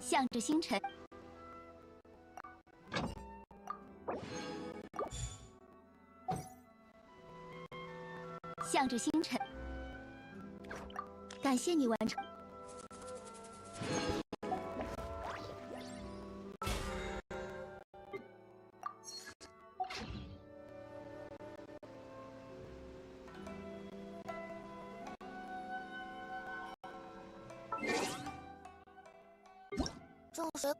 向着星辰。向着星辰。感谢你完成。众神。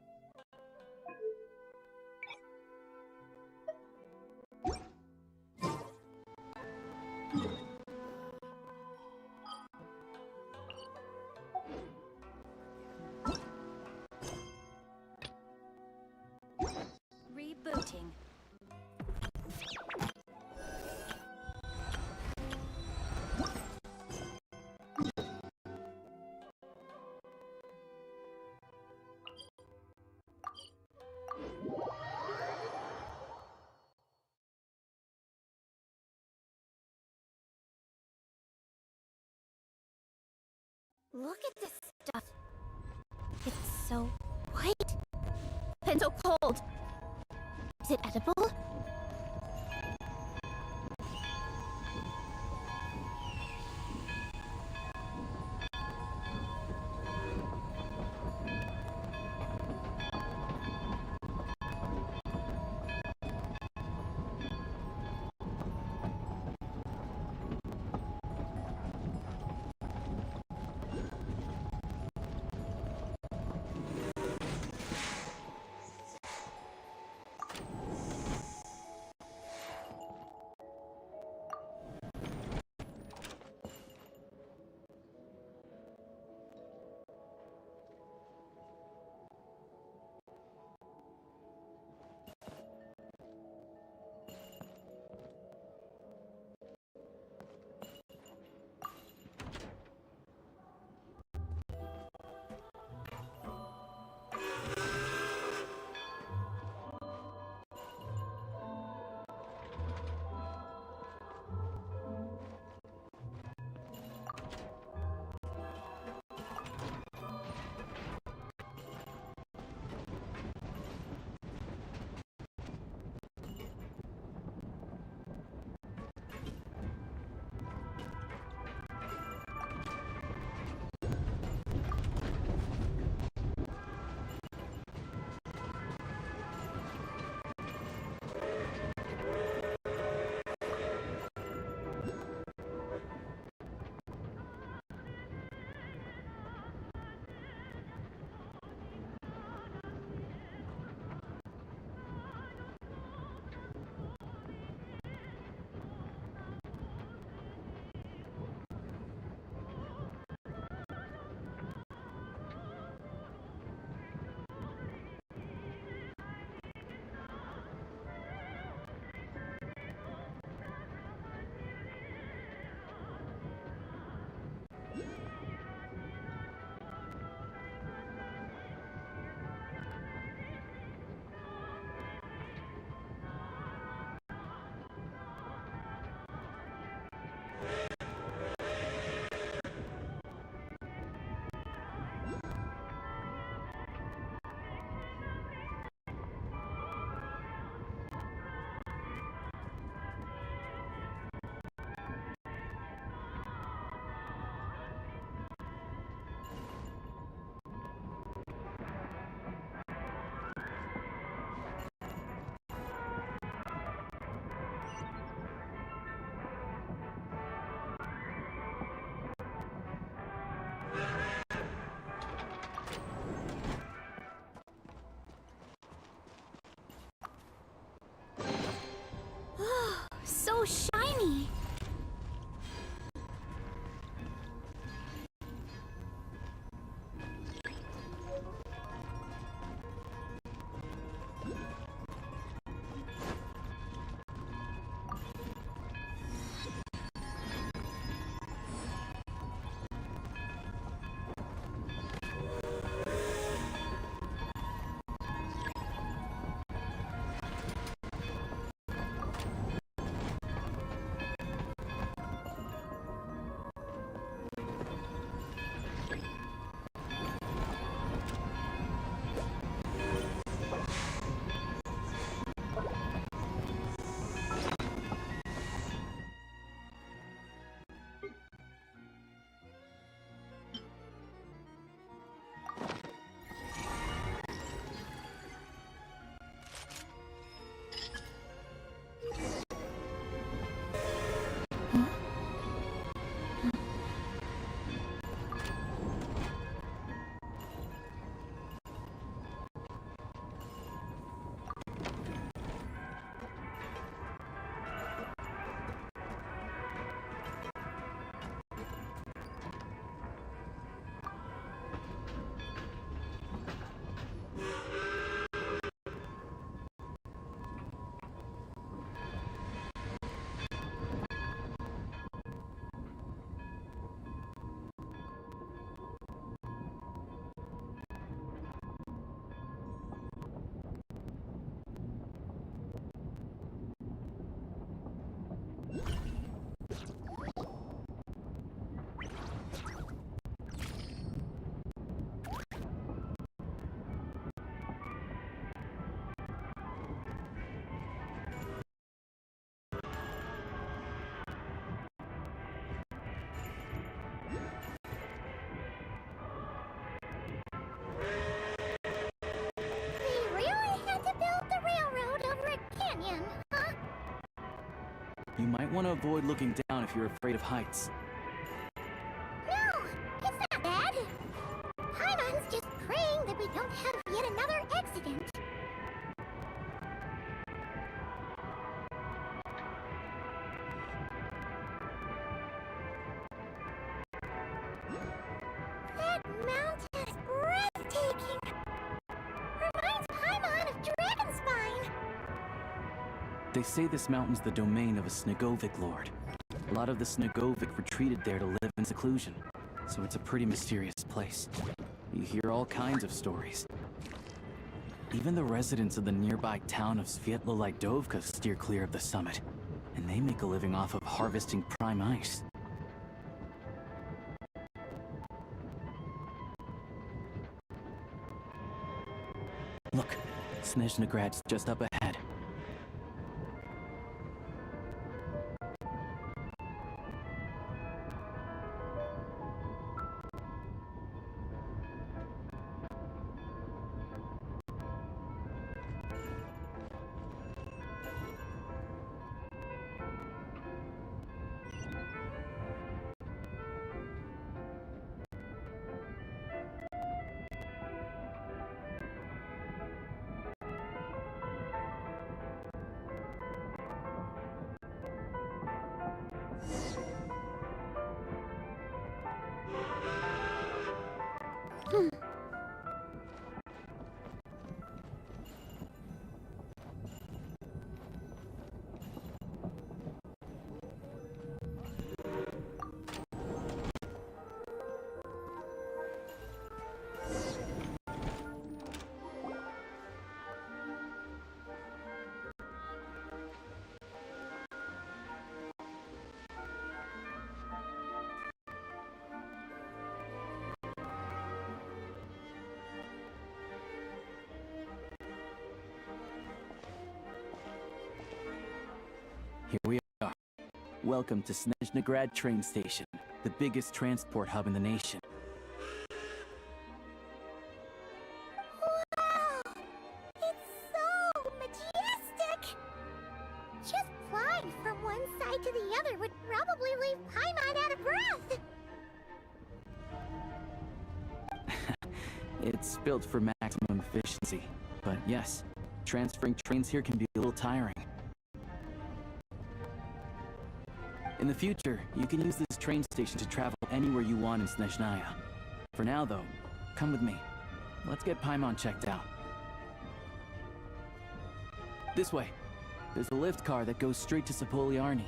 Rebooting. Look at this stuff. It's so white and so cold. Is it edible? So shiny! You might want to avoid looking down if you're afraid of heights. No, it's not bad. Paimon's just praying that we don't have yet another accident. That mountain is breathtaking. Reminds Paimon of Dragonspine. They say this mountain's the domain of a Snegovic lord. A lot of the Snegovic retreated there to live in seclusion, so it's a pretty mysterious place. You hear all kinds of stories. Even the residents of the nearby town of Svietlo-Lidovka steer clear of the summit, and they make a living off of harvesting prime ice. Look, Snezhnograd's just up ahead. Here we are. Welcome to Snezhnograd train station, the biggest transport hub in the nation. Wow! It's so majestic! Just flying from one side to the other would probably leave Paimon out of breath! It's built for maximum efficiency, but yes, transferring trains here can be a little tiring. In the future, you can use this train station to travel anywhere you want in Snezhnaya. For now, though, come with me. Let's get Paimon checked out. This way. There's a lift car that goes straight to Sapoliarny.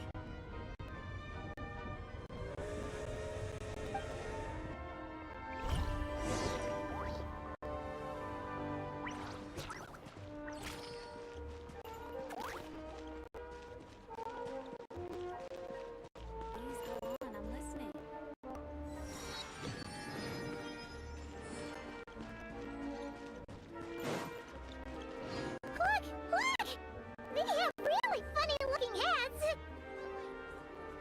Look! They have really funny-looking heads!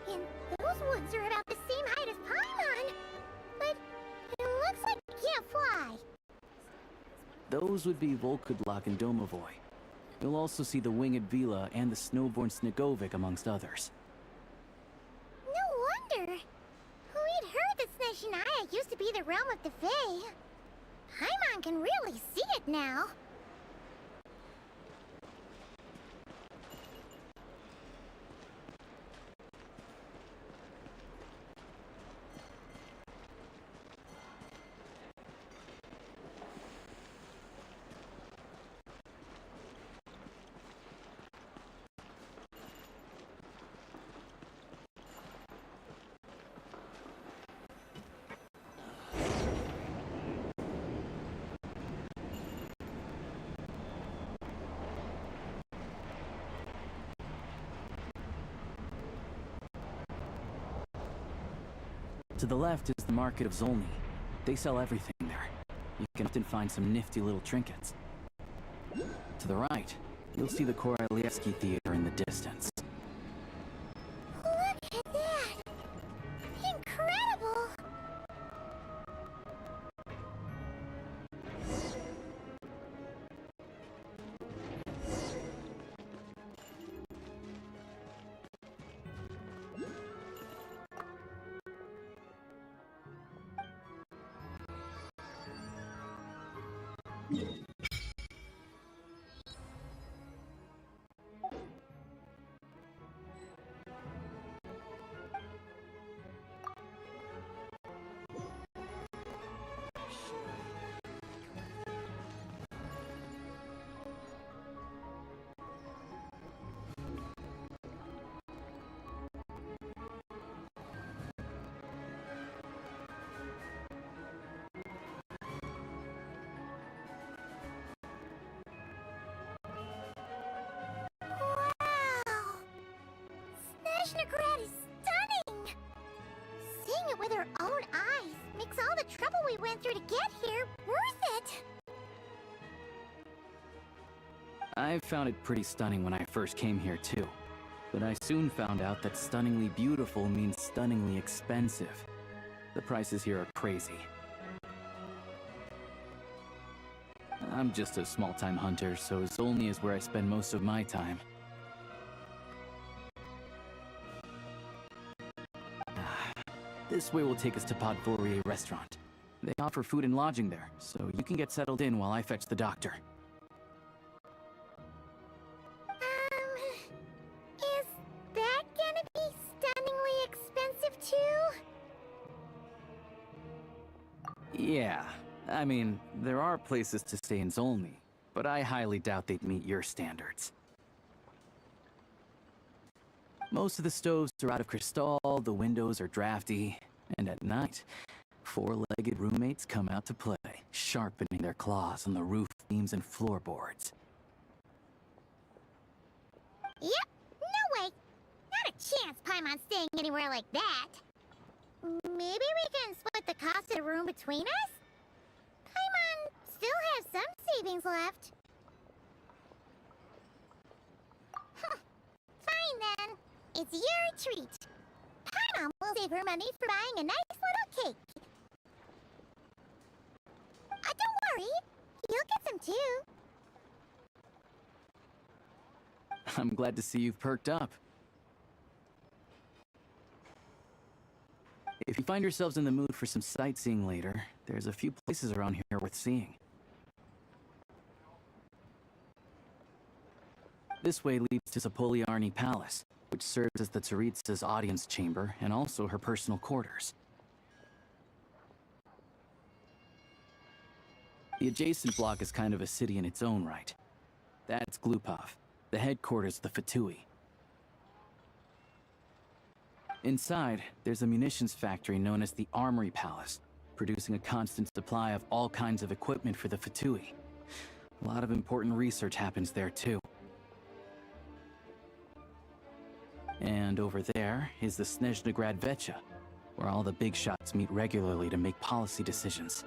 And those ones are about the same height as Paimon! But it looks like it can't fly. Those would be Volkudlak and Domovoy. You'll also see the winged Vila and the snowborn Snegovic amongst others. No wonder! We'd heard that Snezhnaya used to be the realm of the Fae. Paimon can really see it now. To the left is the market of Zolny. They sell everything there. You can often find some nifty little trinkets. To the right, you'll see the Korolievsky Theater in the distance. Look at that! Incredible! Wow! Snezhnograd is stunning! Seeing it with our own eyes makes all the trouble we went through to get here worth it! I found it pretty stunning when I first came here too. But I soon found out that stunningly beautiful means stunningly expensive. The prices here are crazy. I'm just a small-time hunter, so Zolny is where I spend most of my time. This way will take us to Podvorier restaurant. They offer food and lodging there, so you can get settled in while I fetch the doctor. Is that gonna be stunningly expensive too? Yeah, I mean, there are places to stay in Zolny, but I highly doubt they'd meet your standards. Most of the stoves are out of crystal, the windows are drafty, and at night, four-legged roommates come out to play, sharpening their claws on the roof beams and floorboards. Yep, no way! Not a chance Paimon's staying anywhere like that! Maybe we can split the cost of the room between us? Paimon still has some savings left. Fine then. It's your treat. Paimon will save her money for buying a nice little cake. Don't worry. You'll get some too. I'm glad to see you've perked up. If you find yourselves in the mood for some sightseeing later, there's a few places around here worth seeing. This way leads to Zapoliarny Palace, which serves as the Tsaritsa's audience chamber and also her personal quarters. The adjacent block is kind of a city in its own right. That's Glupov, the headquarters of the Fatui. Inside, there's a munitions factory known as the Armory Palace, producing a constant supply of all kinds of equipment for the Fatui. A lot of important research happens there too. And over there is the Snezhnograd Vecha, where all the big shots meet regularly to make policy decisions.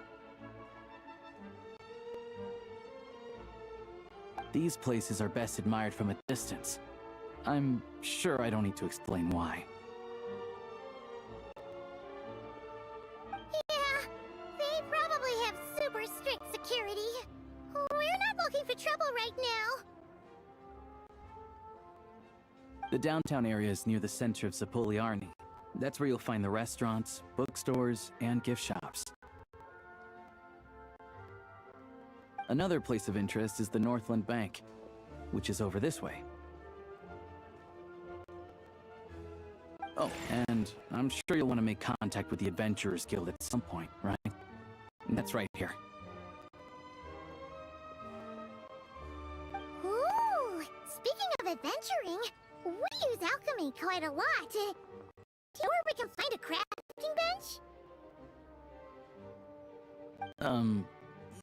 These places are best admired from a distance. I'm sure I don't need to explain why. Yeah, they probably have super strict security. We're not looking for trouble right now. The downtown area is near the center of Zapoliarny. That's where you'll find the restaurants, bookstores, and gift shops. Another place of interest is the Northland Bank, which is over this way. Oh, and I'm sure you'll want to make contact with the Adventurers Guild at some point, right? That's right here. Ooh, speaking of adventuring, we use alchemy quite a lot. Do you know where we can find a crafting bench?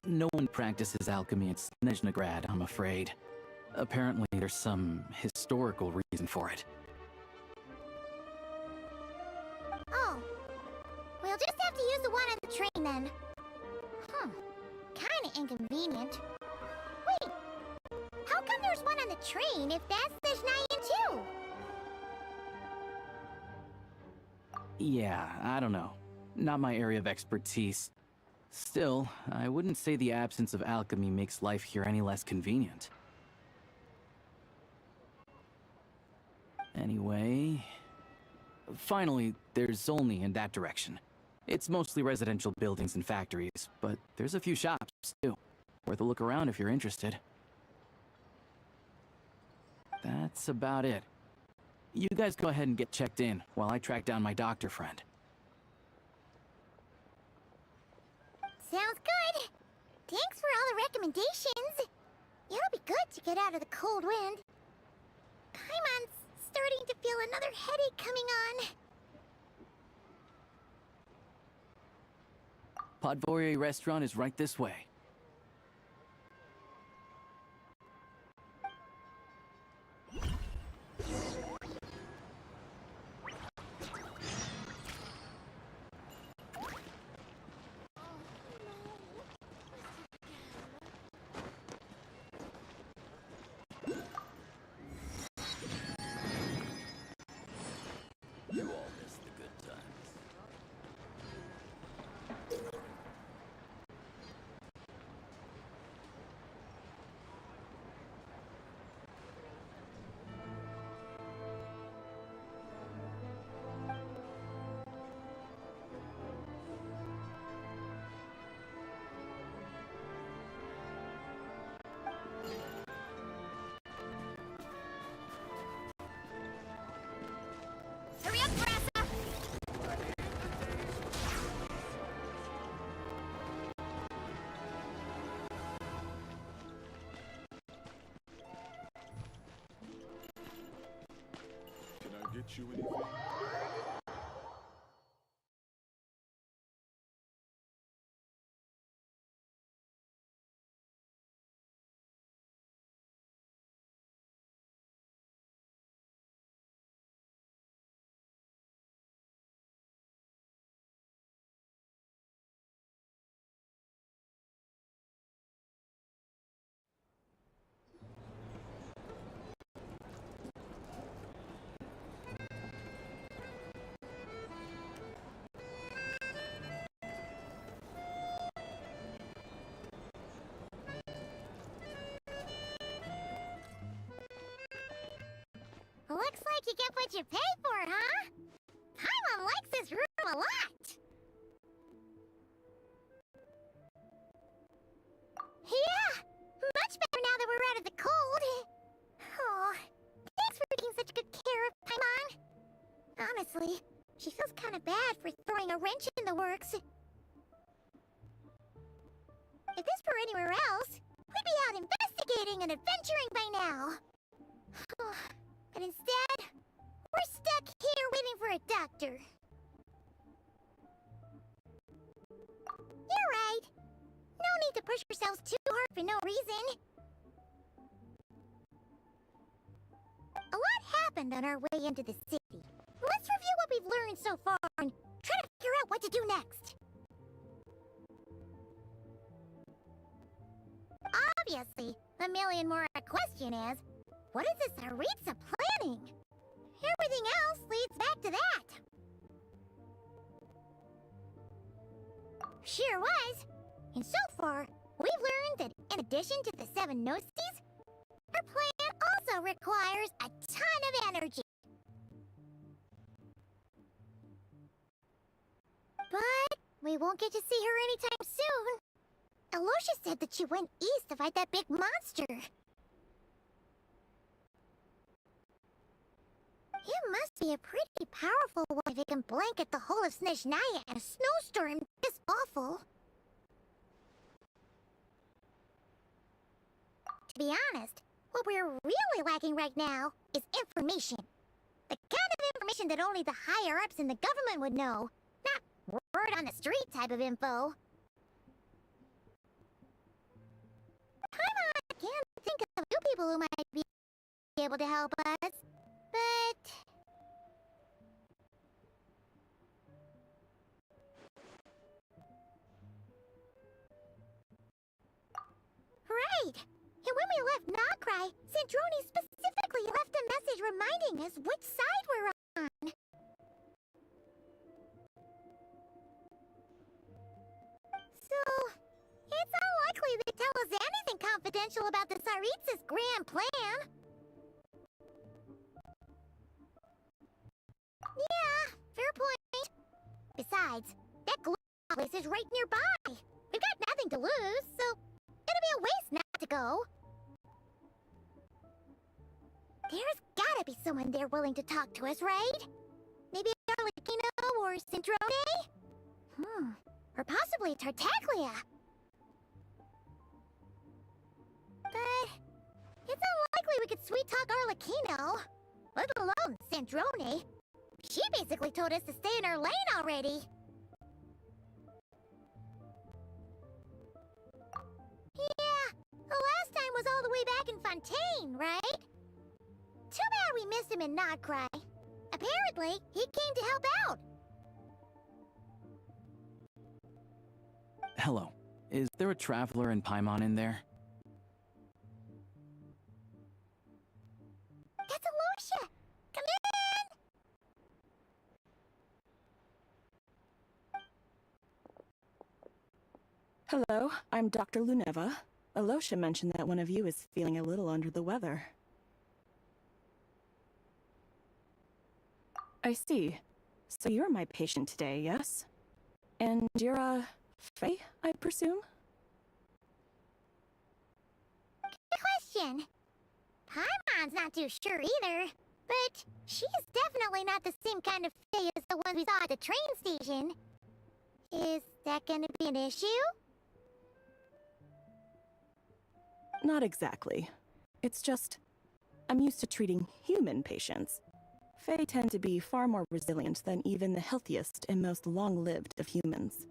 No one practices alchemy at Snezhnograd, I'm afraid. Apparently there's some historical reason for it. Oh, we'll just have to use the one on the train then. Kinda inconvenient. Wait, how come there's one on the train if that's Snezhnayan too? Yeah, I don't know. Not my area of expertise. Still, I wouldn't say the absence of alchemy makes life here any less convenient. Anyway... Finally, there's Zolny in that direction. It's mostly residential buildings and factories, but there's a few shops, too. Worth a look around if you're interested. That's about it. You guys go ahead and get checked in while I track down my doctor friend. Sounds good. Thanks for all the recommendations. It'll be good to get out of the cold wind. Paimon's starting to feel another headache coming on. Podvorye restaurant is right this way. You all missed the good times. Hurry up, Brassa! Can I get you anything? Looks like you get what you pay for, huh? Paimon likes this room a lot. Yeah, much better now that we're out of the cold. Oh, thanks for taking such good care of Paimon. Honestly, she feels kind of bad for throwing a wrench in the works. If this were anywhere else, we'd be out investigating and adventuring by now. But instead, we're stuck here waiting for a doctor. You're right. No need to push ourselves too hard for no reason. A lot happened on our way into the city. Let's review what we've learned so far and try to figure out what to do next. Obviously, the million more question is, what is this Saritsa planning? Everything else leads back to that. Sure was. And so far, we've learned that in addition to the 7 Gnosis, her plan also requires a ton of energy. But we won't get to see her anytime soon. Aloysia said that she went east to fight that big monster. It must be a pretty powerful one if it can blanket the whole of Snezhnaya in a snowstorm this awful. To be honest, what we're really lacking right now is information. The kind of information that only the higher-ups in the government would know, not word on the street type of info. I can't think of a few people who might be able to help us, but... Right! And when we left Nagrai, Sandroni specifically left a message reminding us which side we're on. So, it's unlikely they tell us anything confidential about the Saritsa's grand plan. Yeah, fair point. Besides, that glue place is right nearby. We've got nothing to lose, so it'll be a waste not to go. There's gotta be someone there willing to talk to us, right? Maybe Arlecchino or Cendrone? Or possibly Tartaglia. But it's unlikely we could sweet-talk Arlecchino, let alone Cendrone. She basically told us to stay in her lane already. Yeah, the last time was all the way back in Fontaine, right? Too bad we missed him in Nodcry. Apparently, he came to help out. Hello. Is there a traveler in Paimon in there? That's Aloysia! Come in! Hello, I'm Dr. Luneva. Aloysia mentioned that one of you is feeling a little under the weather. I see. So you're my patient today, yes? And you're, Faye, I presume? Good question. Paimon's not too sure either, but she's definitely not the same kind of Faye as the one we saw at the train station. Is that gonna be an issue? Not exactly. It's just, I'm used to treating human patients. Fae tend to be far more resilient than even the healthiest and most long-lived of humans.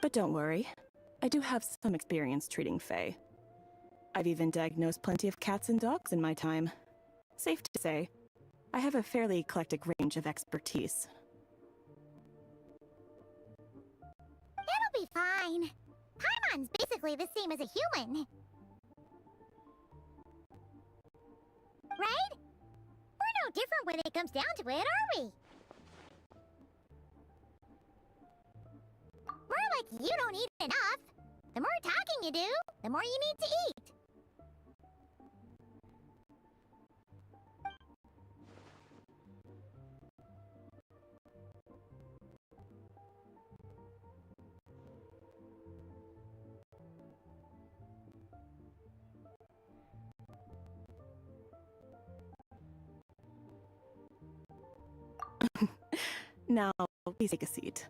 But don't worry, I do have some experience treating Fae. I've even diagnosed plenty of cats and dogs in my time. Safe to say, I have a fairly eclectic range of expertise. That'll be fine. Paimon's basically the same as a human. Right? We're no different when it comes down to it, are we? We're like you don't eat enough. The more talking you do, the more you need to eat. Now, please take a seat.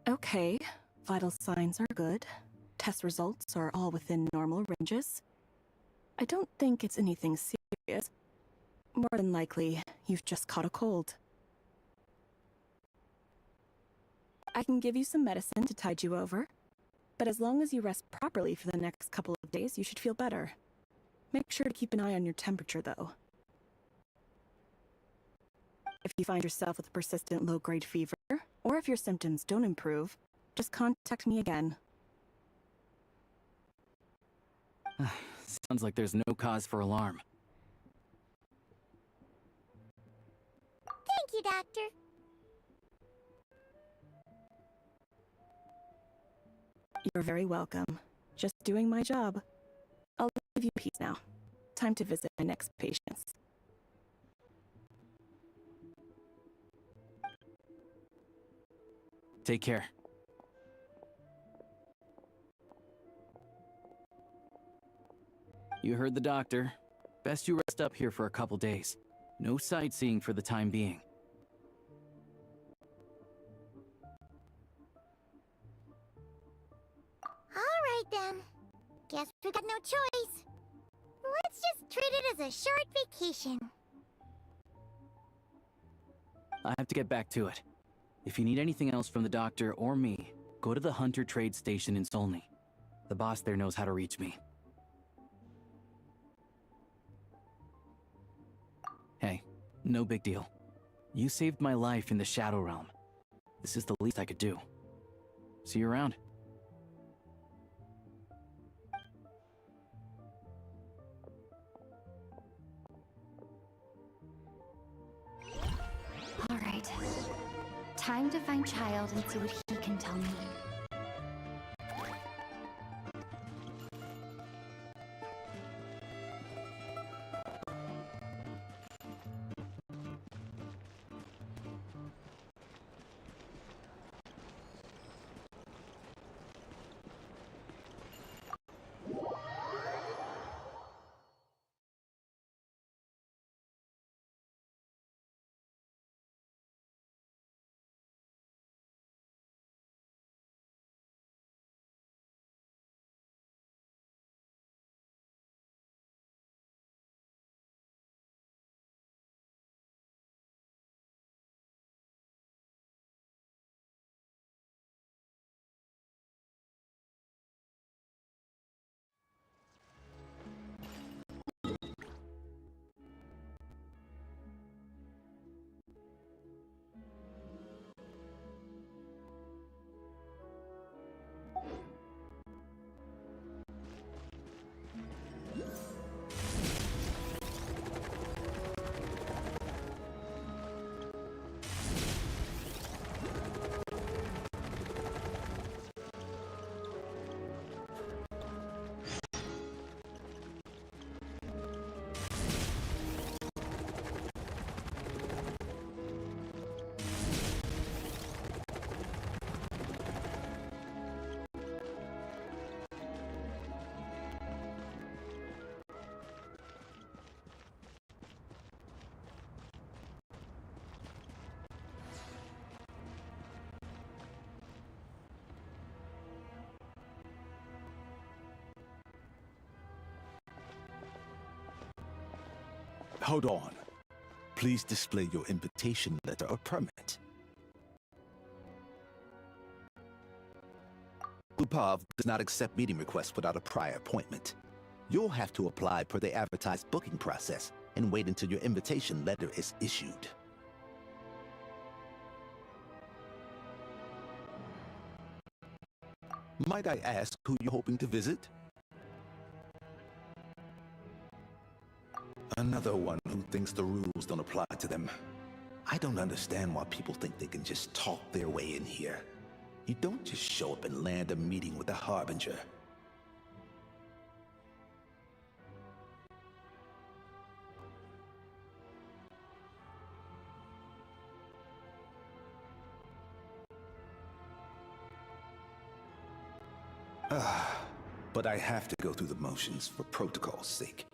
Okay, vital signs are good. Test results are all within normal ranges. I don't think it's anything serious. More than likely, you've just caught a cold. I can give you some medicine to tide you over. But as long as you rest properly for the next couple of days, you should feel better. Make sure to keep an eye on your temperature, though. If you find yourself with persistent low-grade fever, or if your symptoms don't improve, just contact me again. Sounds like there's no cause for alarm. Thank you, Doctor. You're very welcome. Just doing my job. I'll leave you peace now. Time to visit my next patients. Take care. You heard the doctor. Best you rest up here for a couple days. No sightseeing for the time being. Alright then. Guess we got no choice. Let's just treat it as a short vacation. I have to get back to it. If you need anything else from the doctor or me, go to the Hunter Trade Station in Solney. The boss there knows how to reach me. Hey, no big deal. You saved my life in the Shadow Realm. This is the least I could do. See you around. All right. Time to find Child and see what he can tell me. Hold on. Please display your invitation letter or permit. Lupov does not accept meeting requests without a prior appointment. You'll have to apply per the advertised booking process and wait until your invitation letter is issued. Might I ask who you're hoping to visit? Another one who thinks the rules don't apply to them. I don't understand why people think they can just talk their way in here. You don't just show up and land a meeting with a harbinger. But I have to go through the motions for protocol's sake.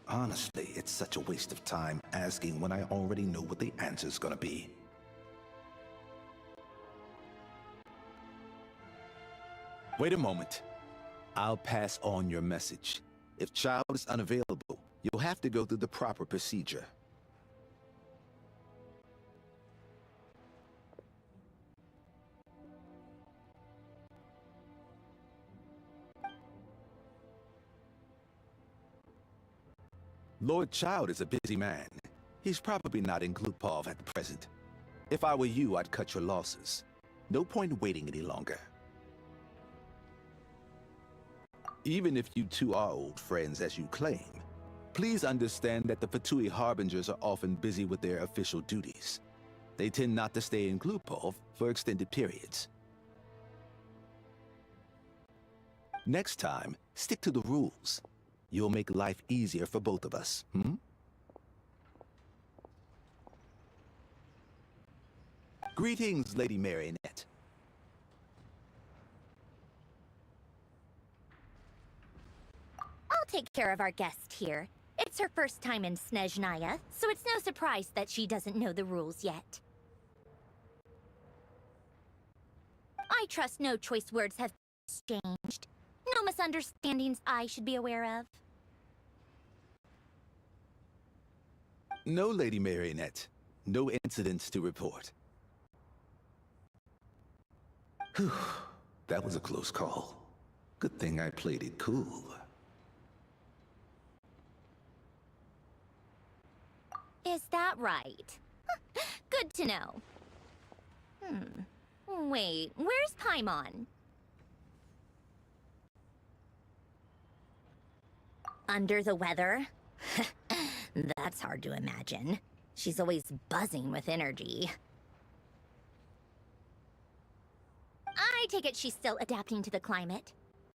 Honestly, it's such a waste of time asking when I already know what the answer's gonna be. Wait a moment. I'll pass on your message. If child is unavailable, you'll have to go through the proper procedure. Lord Child is a busy man. He's probably not in Glupov at present. If I were you, I'd cut your losses. No point waiting any longer. Even if you two are old friends as you claim, please understand that the Fatui Harbingers are often busy with their official duties. They tend not to stay in Glupov for extended periods. Next time, stick to the rules. You'll make life easier for both of us, Greetings, Lady Marionette. I'll take care of our guest here. It's her first time in Snezhnaya, so it's no surprise that she doesn't know the rules yet. I trust no choice words have been exchanged. No misunderstandings I should be aware of. No, Lady Marionette. No incidents to report. Whew. That was a close call. Good thing I played it cool. Is that right? Good to know. Wait, where's Paimon? Under the weather? That's hard to imagine. She's always buzzing with energy. I take it she's still adapting to the climate.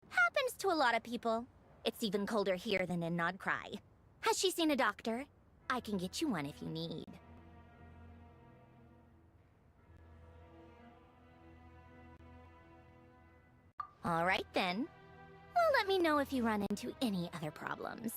Happens to a lot of people. It's even colder here than in Nodcry. Has she seen a doctor? I can get you one if you need. All right then. Well, let me know if you run into any other problems.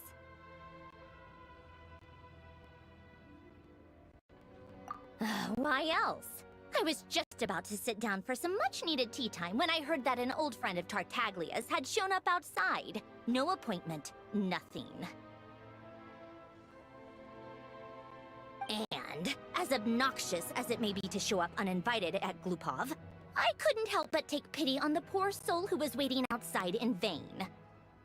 Why else? I was just about to sit down for some much-needed tea time when I heard that an old friend of Tartaglia's had shown up outside. No appointment, nothing. And, as obnoxious as it may be to show up uninvited at Glupov, I couldn't help but take pity on the poor soul who was waiting outside in vain.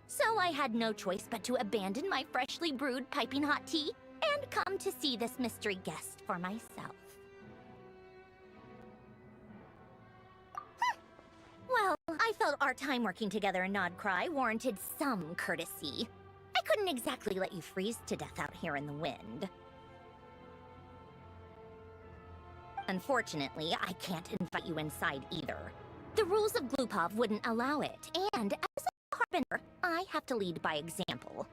So I had no choice but to abandon my freshly brewed piping hot tea and come to see this mystery guest for myself. Well, I felt our time working together in Nodcry warranted some courtesy. I couldn't exactly let you freeze to death out here in the wind. Unfortunately, I can't invite you inside either. The rules of Glupov wouldn't allow it, and as a harbinger, I have to lead by example.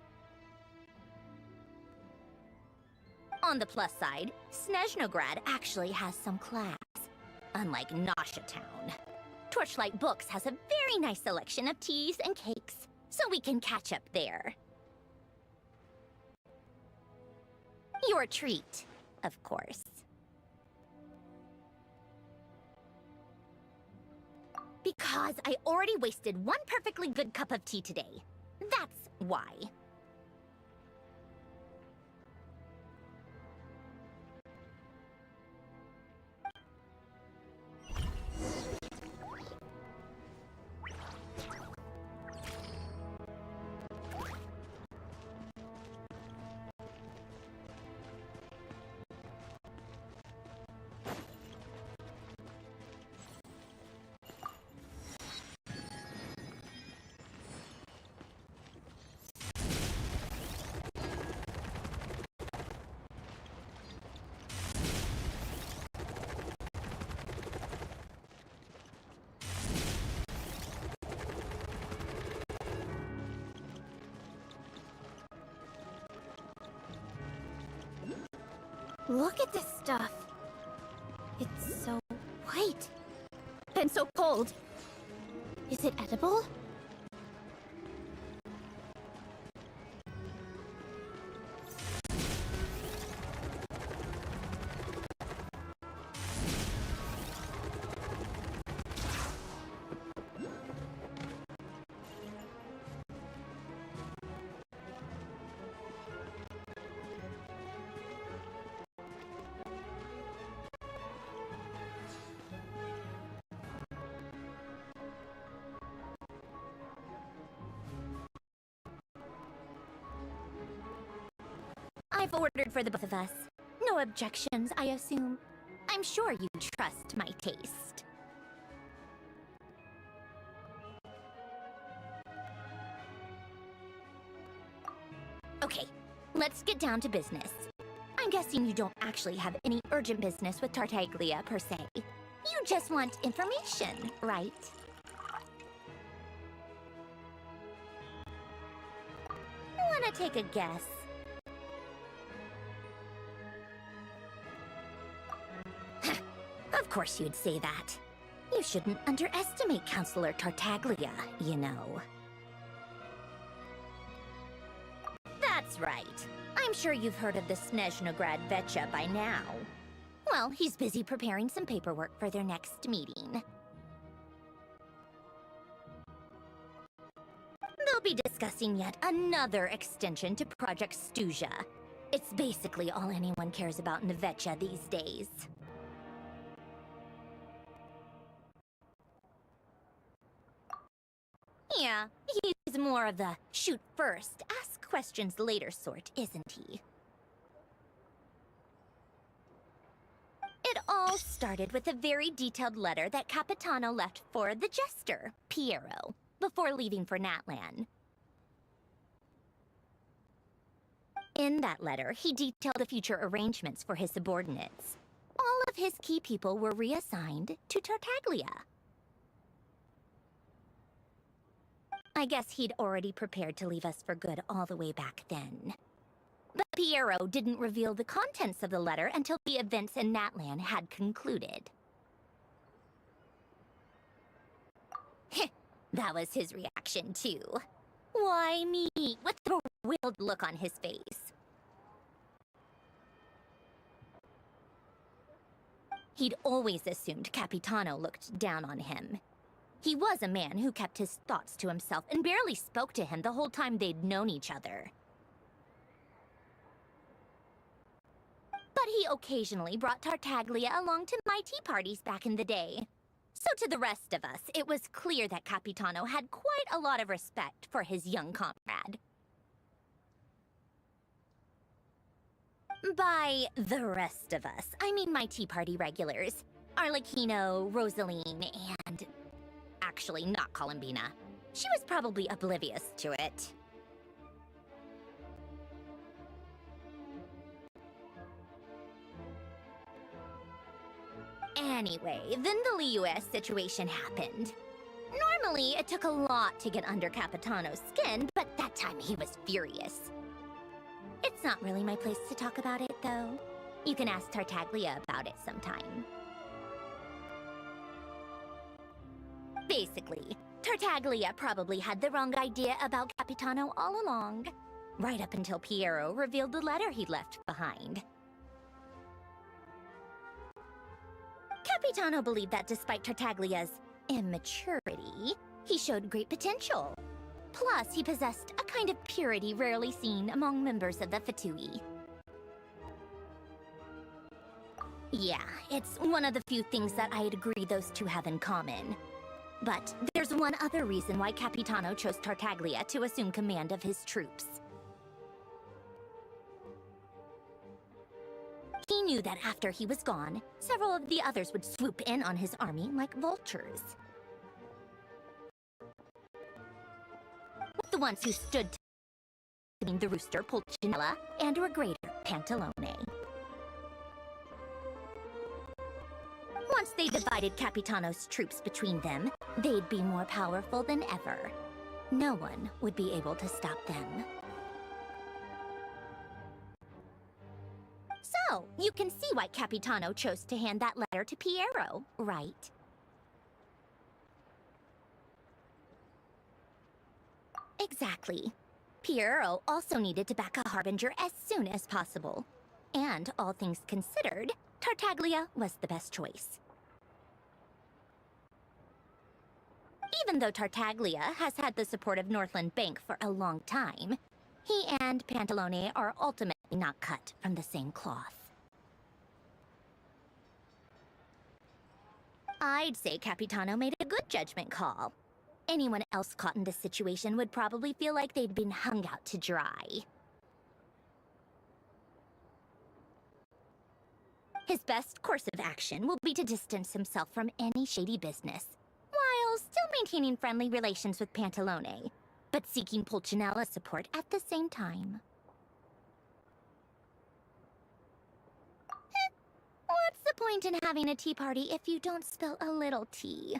On the plus side, Snezhnograd actually has some class, unlike Nasha Town. Torchlight Books has a very nice selection of teas and cakes, so we can catch up there. Your treat, of course. Because I already wasted one perfectly good cup of tea today. That's why. Look at this stuff. It's so white. And so cold. Is it edible? I've ordered for the both of us. No objections, I assume. I'm sure you trust my taste. Okay, let's get down to business. I'm guessing you don't actually have any urgent business with Tartaglia per se. You just want information, right? Wanna take a guess? Of course you'd say that. You shouldn't underestimate Counselor Tartaglia, you know. That's right. I'm sure you've heard of the Snezhnograd Vecha by now. Well, he's busy preparing some paperwork for their next meeting. They'll be discussing yet another extension to Project Stuja. It's basically all anyone cares about in the Vecha these days. Yeah, he's more of the shoot first, ask questions later sort, isn't he? It all started with a very detailed letter that Capitano left for the jester, Piero, before leaving for Natlan. In that letter, he detailed the future arrangements for his subordinates. All of his key people were reassigned to Tartaglia. I guess he'd already prepared to leave us for good all the way back then. But Piero didn't reveal the contents of the letter until the events in Natlan had concluded. That was his reaction, too. Why me? With the bewildered look on his face. He'd always assumed Capitano looked down on him. He was a man who kept his thoughts to himself and barely spoke to him the whole time they'd known each other. But he occasionally brought Tartaglia along to my tea parties back in the day. So to the rest of us, it was clear that Capitano had quite a lot of respect for his young comrade. By the rest of us, I mean my tea party regulars. Arlecchino, Rosaline, and... actually, not Columbina. She was probably oblivious to it. Anyway, then the Liu-S situation happened. Normally, it took a lot to get under Capitano's skin, but that time he was furious. It's not really my place to talk about it, though. You can ask Tartaglia about it sometime. Basically, Tartaglia probably had the wrong idea about Capitano all along. Right up until Piero revealed the letter he'd left behind. Capitano believed that despite Tartaglia's immaturity, he showed great potential. Plus, he possessed a kind of purity rarely seen among members of the Fatui. Yeah, it's one of the few things that I'd agree those two have in common. But there's one other reason why Capitano chose Tartaglia to assume command of his troops. He knew that after he was gone, several of the others would swoop in on his army like vultures. The ones who stood between the rooster Pulcinella and Regrator Pantalone. Once they divided Capitano's troops between them, they'd be more powerful than ever. No one would be able to stop them. So, you can why Capitano chose to hand that letter to Piero, right? Exactly. Piero also needed to back a harbinger as soon as possible. And all things considered, Tartaglia was the best choice. Even though Tartaglia has had the support of Northland Bank for a long time, he and Pantalone are ultimately not cut from the same cloth. I'd say Capitano made a good judgment call. Anyone else caught in this situation would probably feel like they'd been hung out to dry. His best course of action will be to distance himself from any shady business, while still maintaining friendly relations with Pantalone, but seeking Pulcinella's support at the same time. What's the point in having a tea party if you don't spill a little tea?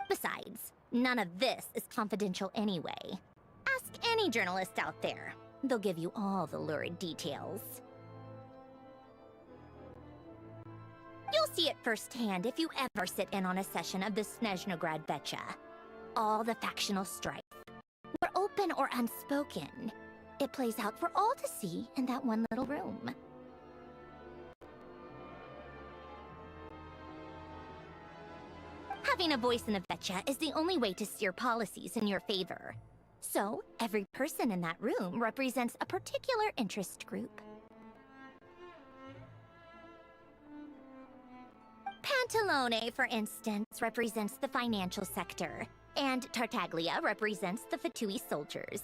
Besides, none of this is confidential anyway. Ask any journalist out there. They'll give you all the lurid details. You'll see it firsthand if you ever sit in on a session of the Snezhnograd Vecha. All the factional strife, whether open or unspoken, it plays out for all to see in that one little room. Having a voice in the Vecha is the only way to steer policies in your favor. So, every person in that room represents a particular interest group. Pantalone, for instance, represents the financial sector, and Tartaglia represents the Fatui soldiers.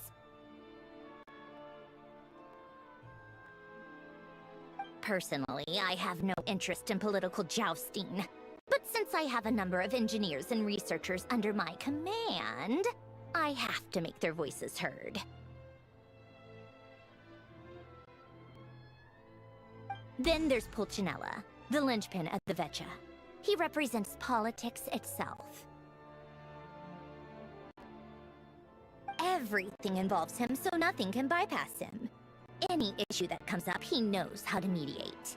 Personally, I have no interest in political jousting. But since I have a number of engineers and researchers under my command, I have to make their voices heard. Then there's Pulcinella, the linchpin of the Vecha. He represents politics itself. Everything involves him, so nothing can bypass him. Any issue that comes up, he knows how to mediate.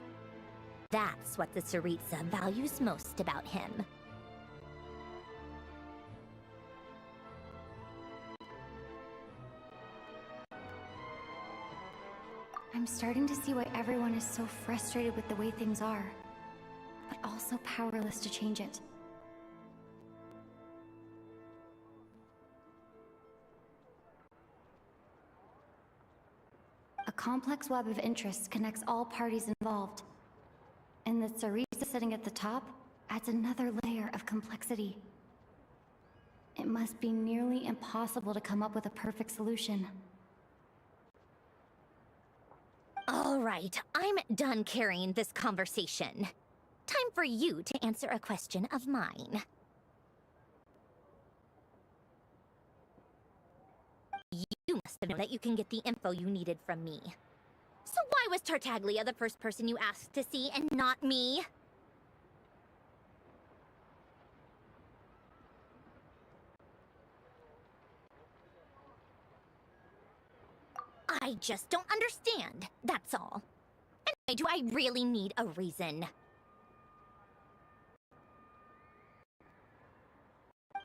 That's what the Tsaritsa values most about him. I'm starting to see why everyone is so frustrated with the way things are, but also powerless to change it. A complex web of interests connects all parties involved. And the Tsaritsa sitting at the top adds another layer of complexity. It must be nearly impossible to come up with a perfect solution. All right, I'm done carrying this conversation. Time for you to answer a question of mine. You must have known that you can get the info you needed from me. So why was Tartaglia the first person you asked to see and not me? I just don't understand, that's all. Anyway, do I really need a reason?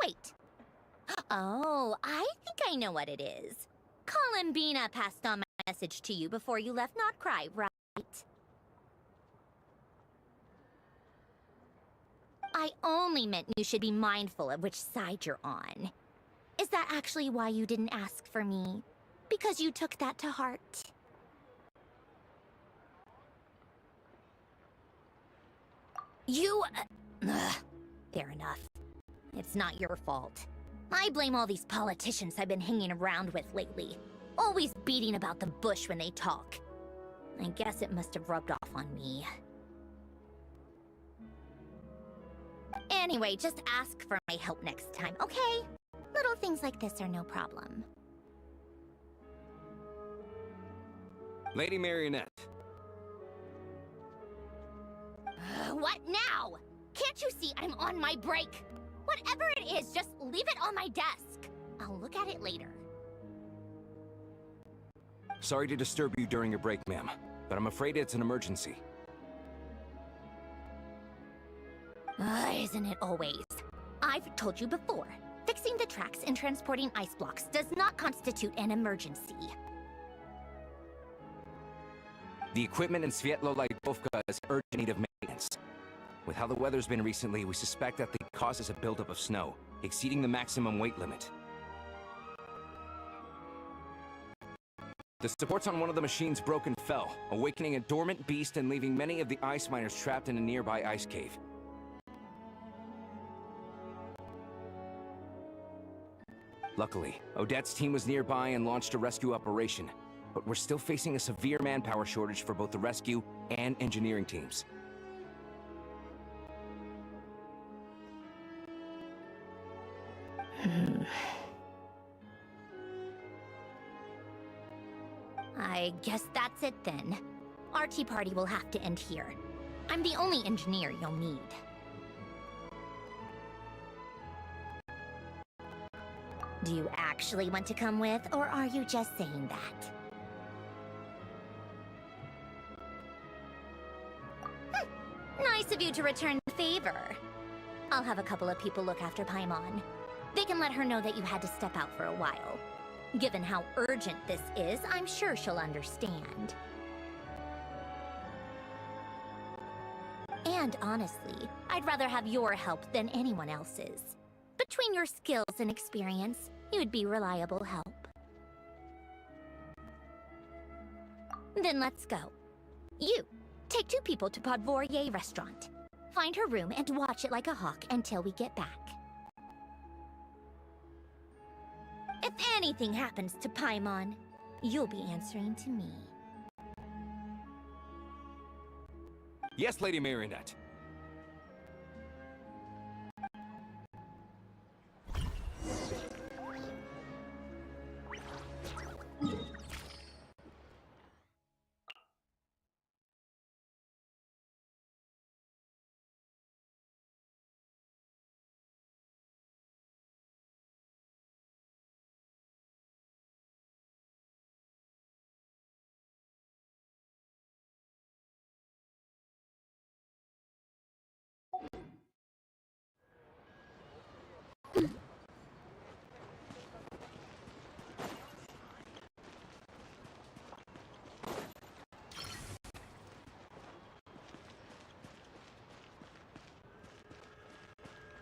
Wait. Oh, I think I know what it is. Columbina passed on my message to you before you left Not Cry, right? I only meant you should be mindful of which side you're on. Is that actually why you didn't ask for me? Because you took that to heart? You... fair enough. It's not your fault. I blame all these politicians I've been hanging around with lately. Always beating about the bush when they talk. I guess it must have rubbed off on me. Anyway, just ask for my help next time, okay? Little things like this are no problem. Lady Marionette. What now? Can't you see I'm on my break? Whatever it is, just leave it on my desk. I'll look at it later. Sorry to disturb you during your break, ma'am, but I'm afraid it's an emergency. Isn't it always? I've told you before, fixing the tracks and transporting ice blocks does not constitute an emergency. The equipment in Svietlo-Lidovka is in urgent need of maintenance. With how the weather's been recently, we suspect that the cause is a buildup of snow, exceeding the maximum weight limit. The supports on one of the machines broke and fell, awakening a dormant beast and leaving many of the ice miners trapped in a nearby ice cave. Luckily, Odette's team was nearby and launched a rescue operation, but we're still facing a severe manpower shortage for both the rescue and engineering teams. I guess that's it then. Our tea party will have to end here. I'm the only engineer you'll need. Do you actually want to come with, or are you just saying that? Nice of you to return the favor. I'll have a couple of people look after Paimon. They can let her know that you had to step out for a while. Given how urgent this is, I'm sure she'll understand. And honestly, I'd rather have your help than anyone else's. Between your skills and experience, you'd be reliable help. Then let's go. You, take 2 people to Podvorier restaurant. Find her room and watch it like a hawk until we get back. If anything happens to Paimon, you'll be answering to me. Yes, Lady Marionette.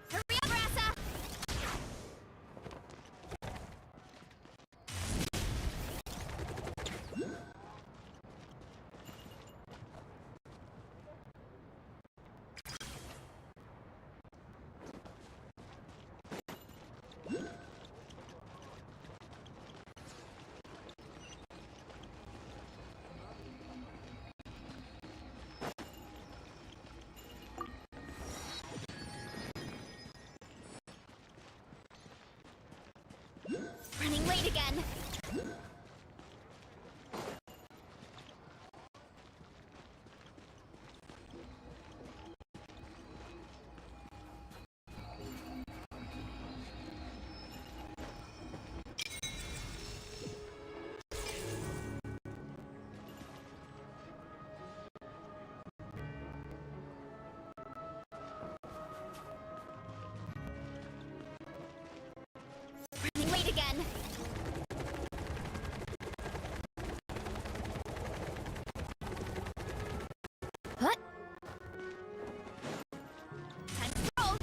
Hurry up, Rasa! Running late again. Running late again. What? Time to roll.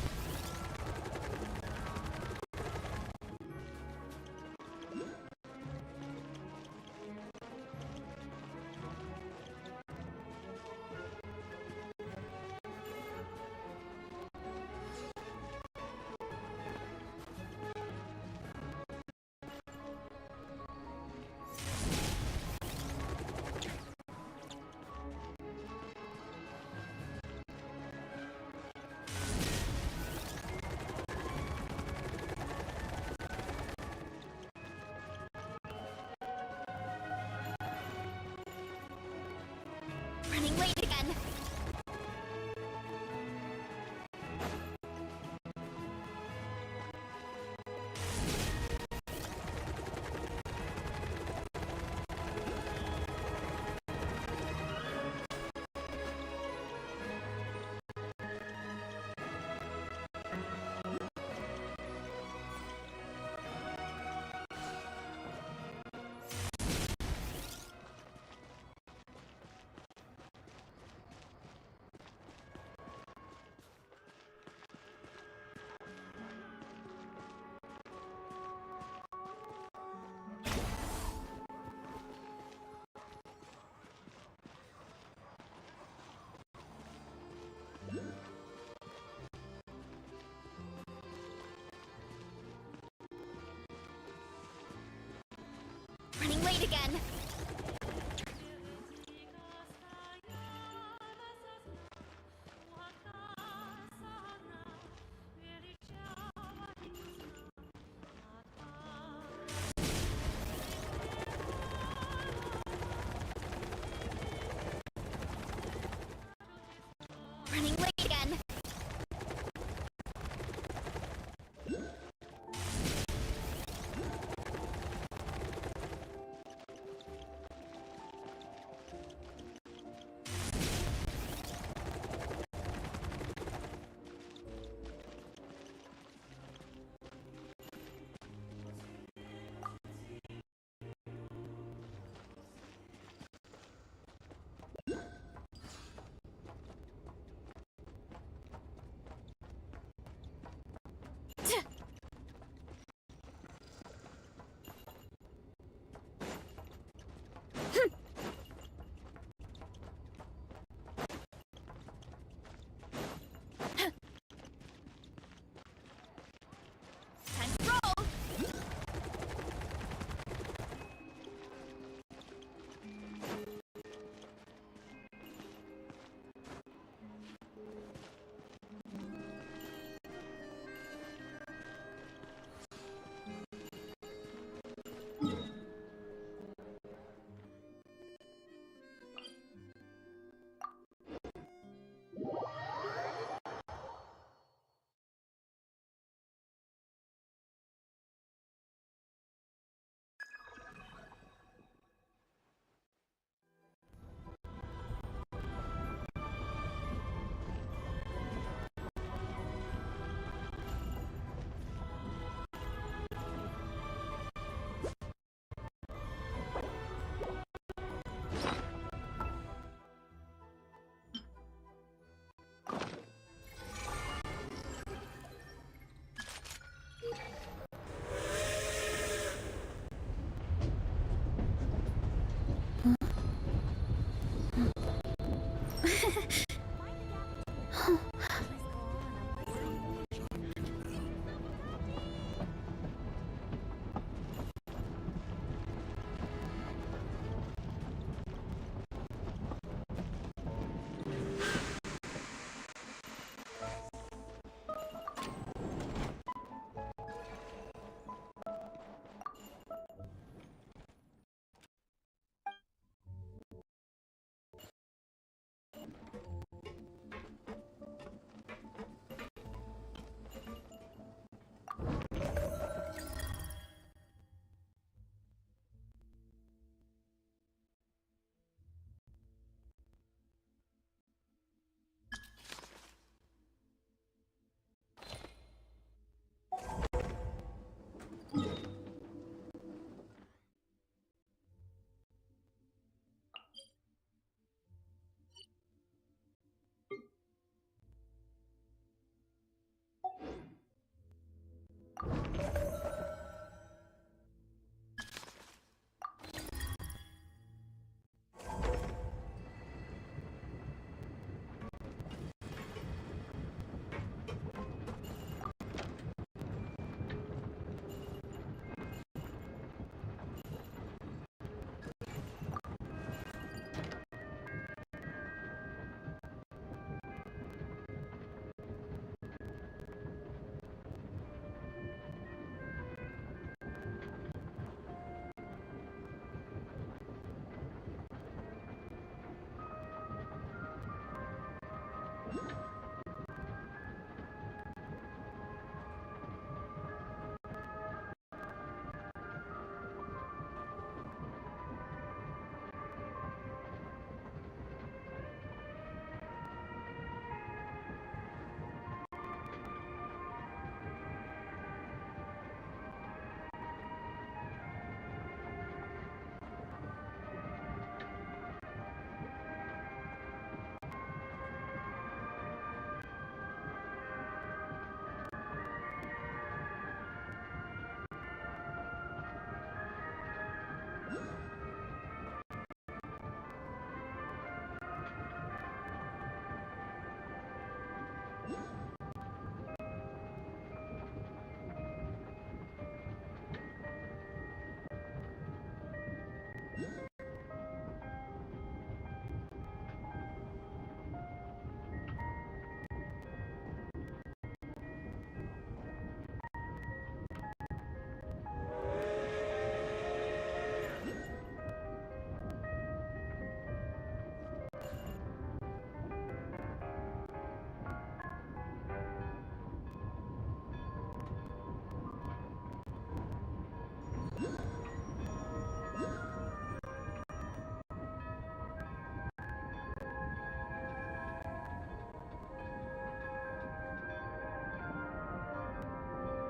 late again. Running late again. Time to roll!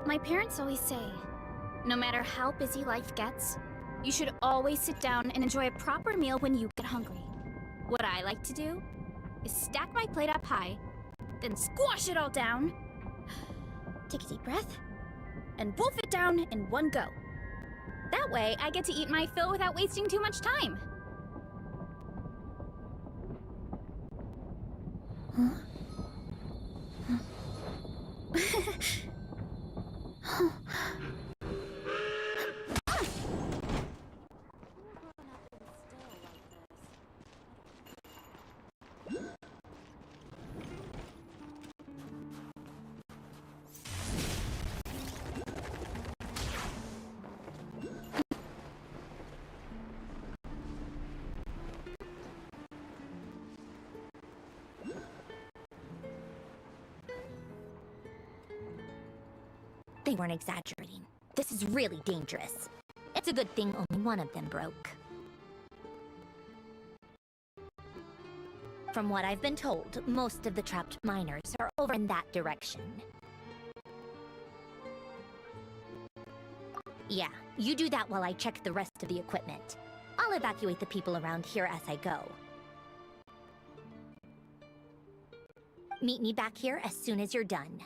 My parents always say, no matter how busy life gets, you should always sit down and enjoy a proper meal when you get hungry. What I like to do is stack my plate up high, then squash it all down, take a deep breath, and wolf it down in one go. That way, I get to eat my fill without wasting too much time. They weren't exaggerating. This is really dangerous. It's a good thing only one of them broke. From what I've been told, most of the trapped miners are over in that direction. Yeah, you do that while I check the rest of the equipment. I'll evacuate the people around here as I go. Meet me back here as soon as you're done.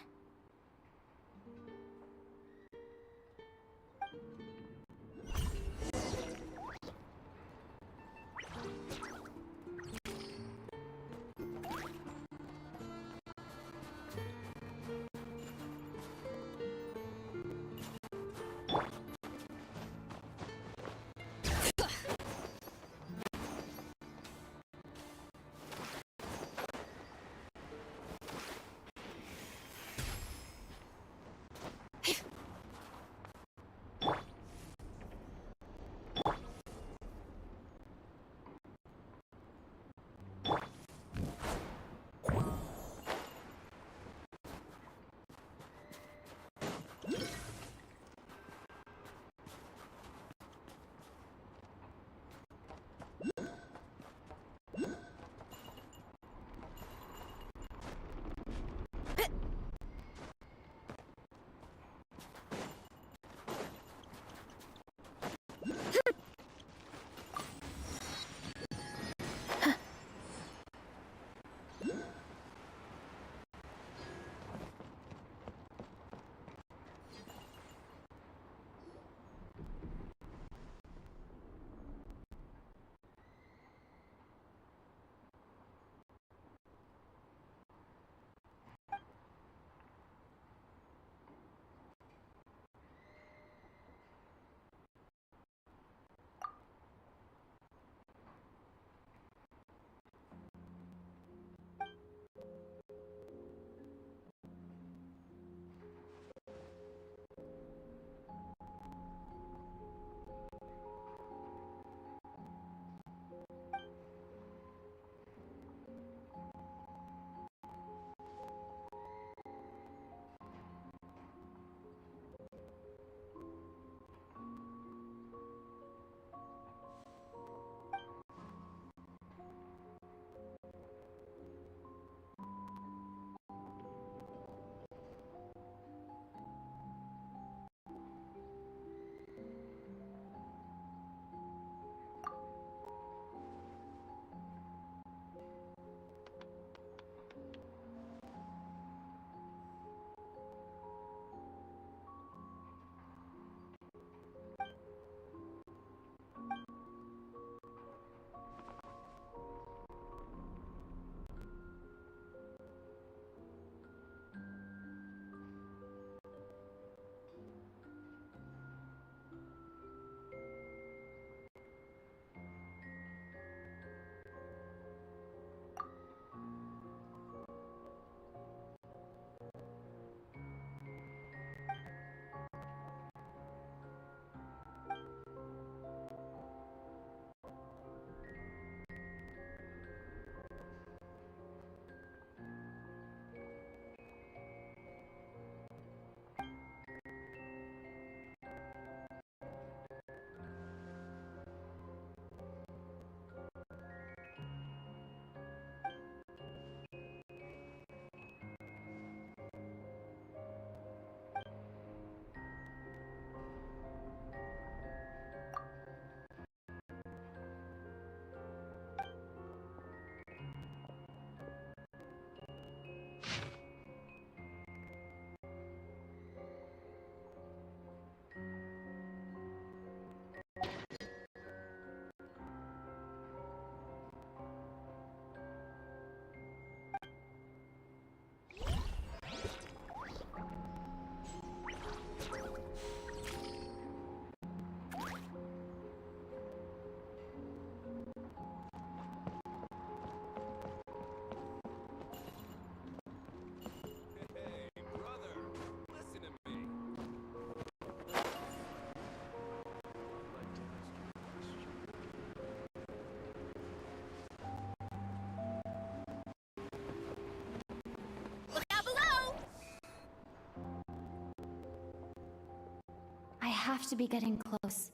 have to be getting close.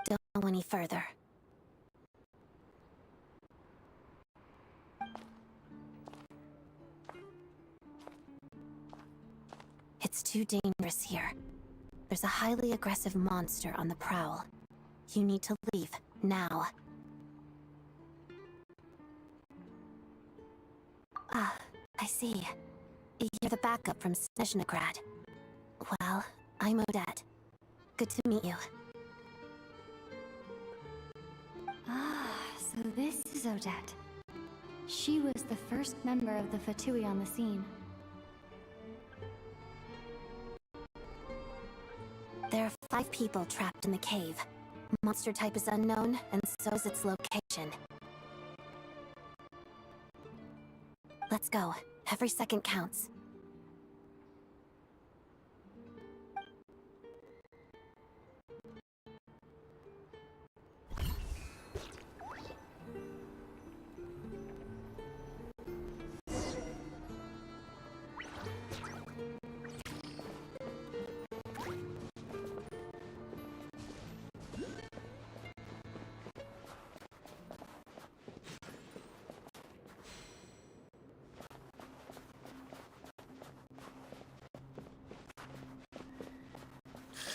Don't go any further. It's too dangerous here. There's a highly aggressive monster on the prowl. You need to leave, now. Ah, I see. You're the backup from Snezhnograd. Well, I'm Odette. Good to meet you. Ah, so this is Odette. She was the first member of the Fatui on the scene. There are 5 people trapped in the cave. Monster type is unknown, and so is its location. Let's go. Every second counts.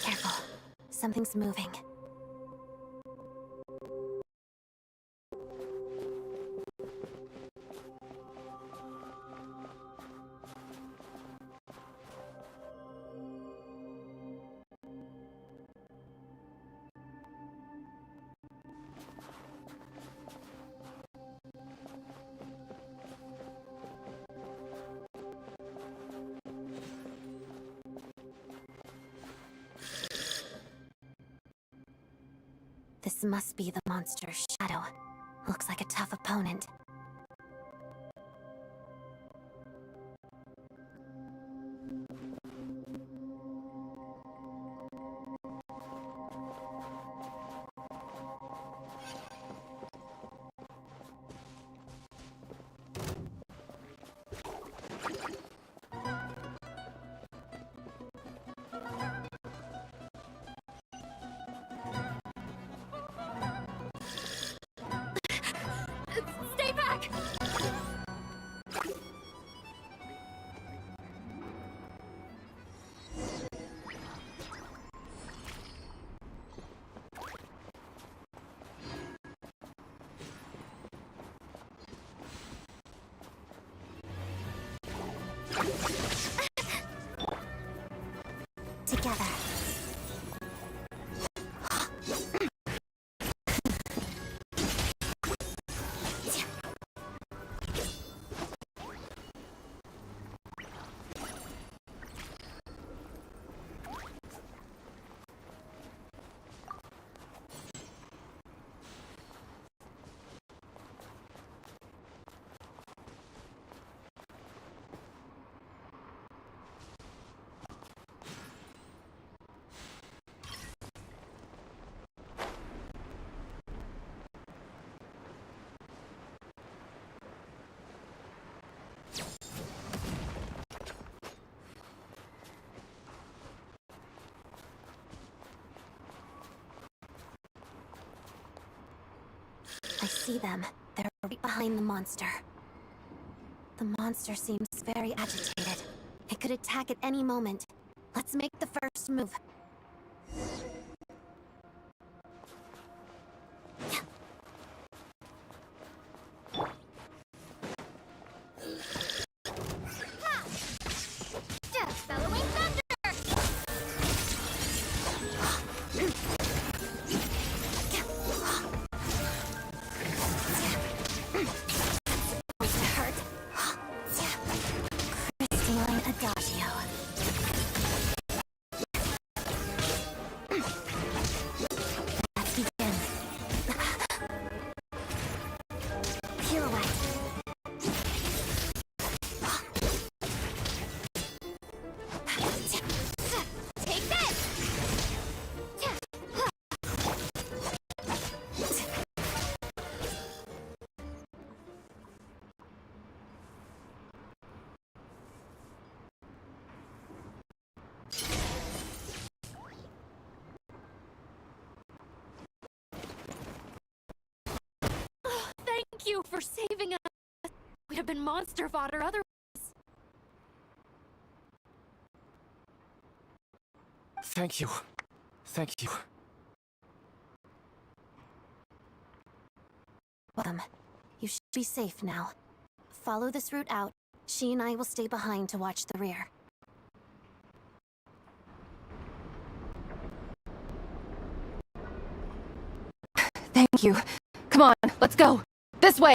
Careful. Something's moving. This must be the monster's shadow. Looks like a tough opponent. Stay back! Together. I see them. They're right behind the monster. The monster seems very agitated. It could attack at any moment. Let's make the first move. Bellowing thunder! Hurt. Crystalline Adagio. Thank you for saving us. We'd have been monster fodder otherwise. Thank you. Thank you. Welcome. You should be safe now. Follow this route out. She and I will stay behind to watch the rear. Thank you. Come on, let's go. This way!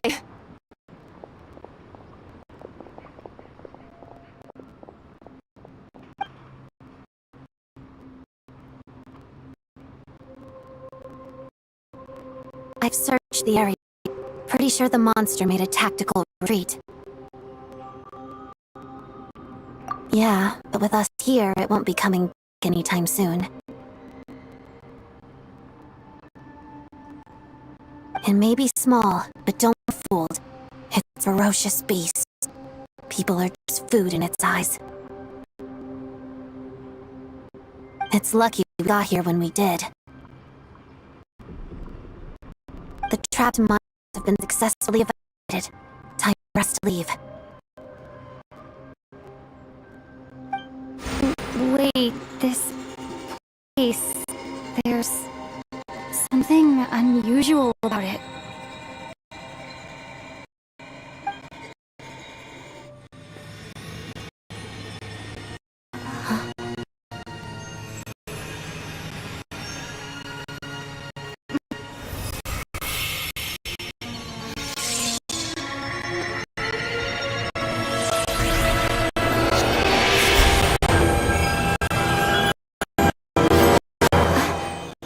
I've searched the area. Pretty sure the monster made a tactical retreat. Yeah, but with us here, it won't be coming back anytime soon. It may be small, but don't be fooled. It's a ferocious beast. People are just food in its eyes. It's lucky we got here when we did. The trapped miners have been successfully evacuated. Time for us to leave. Wait, this place... There's something unusual about it.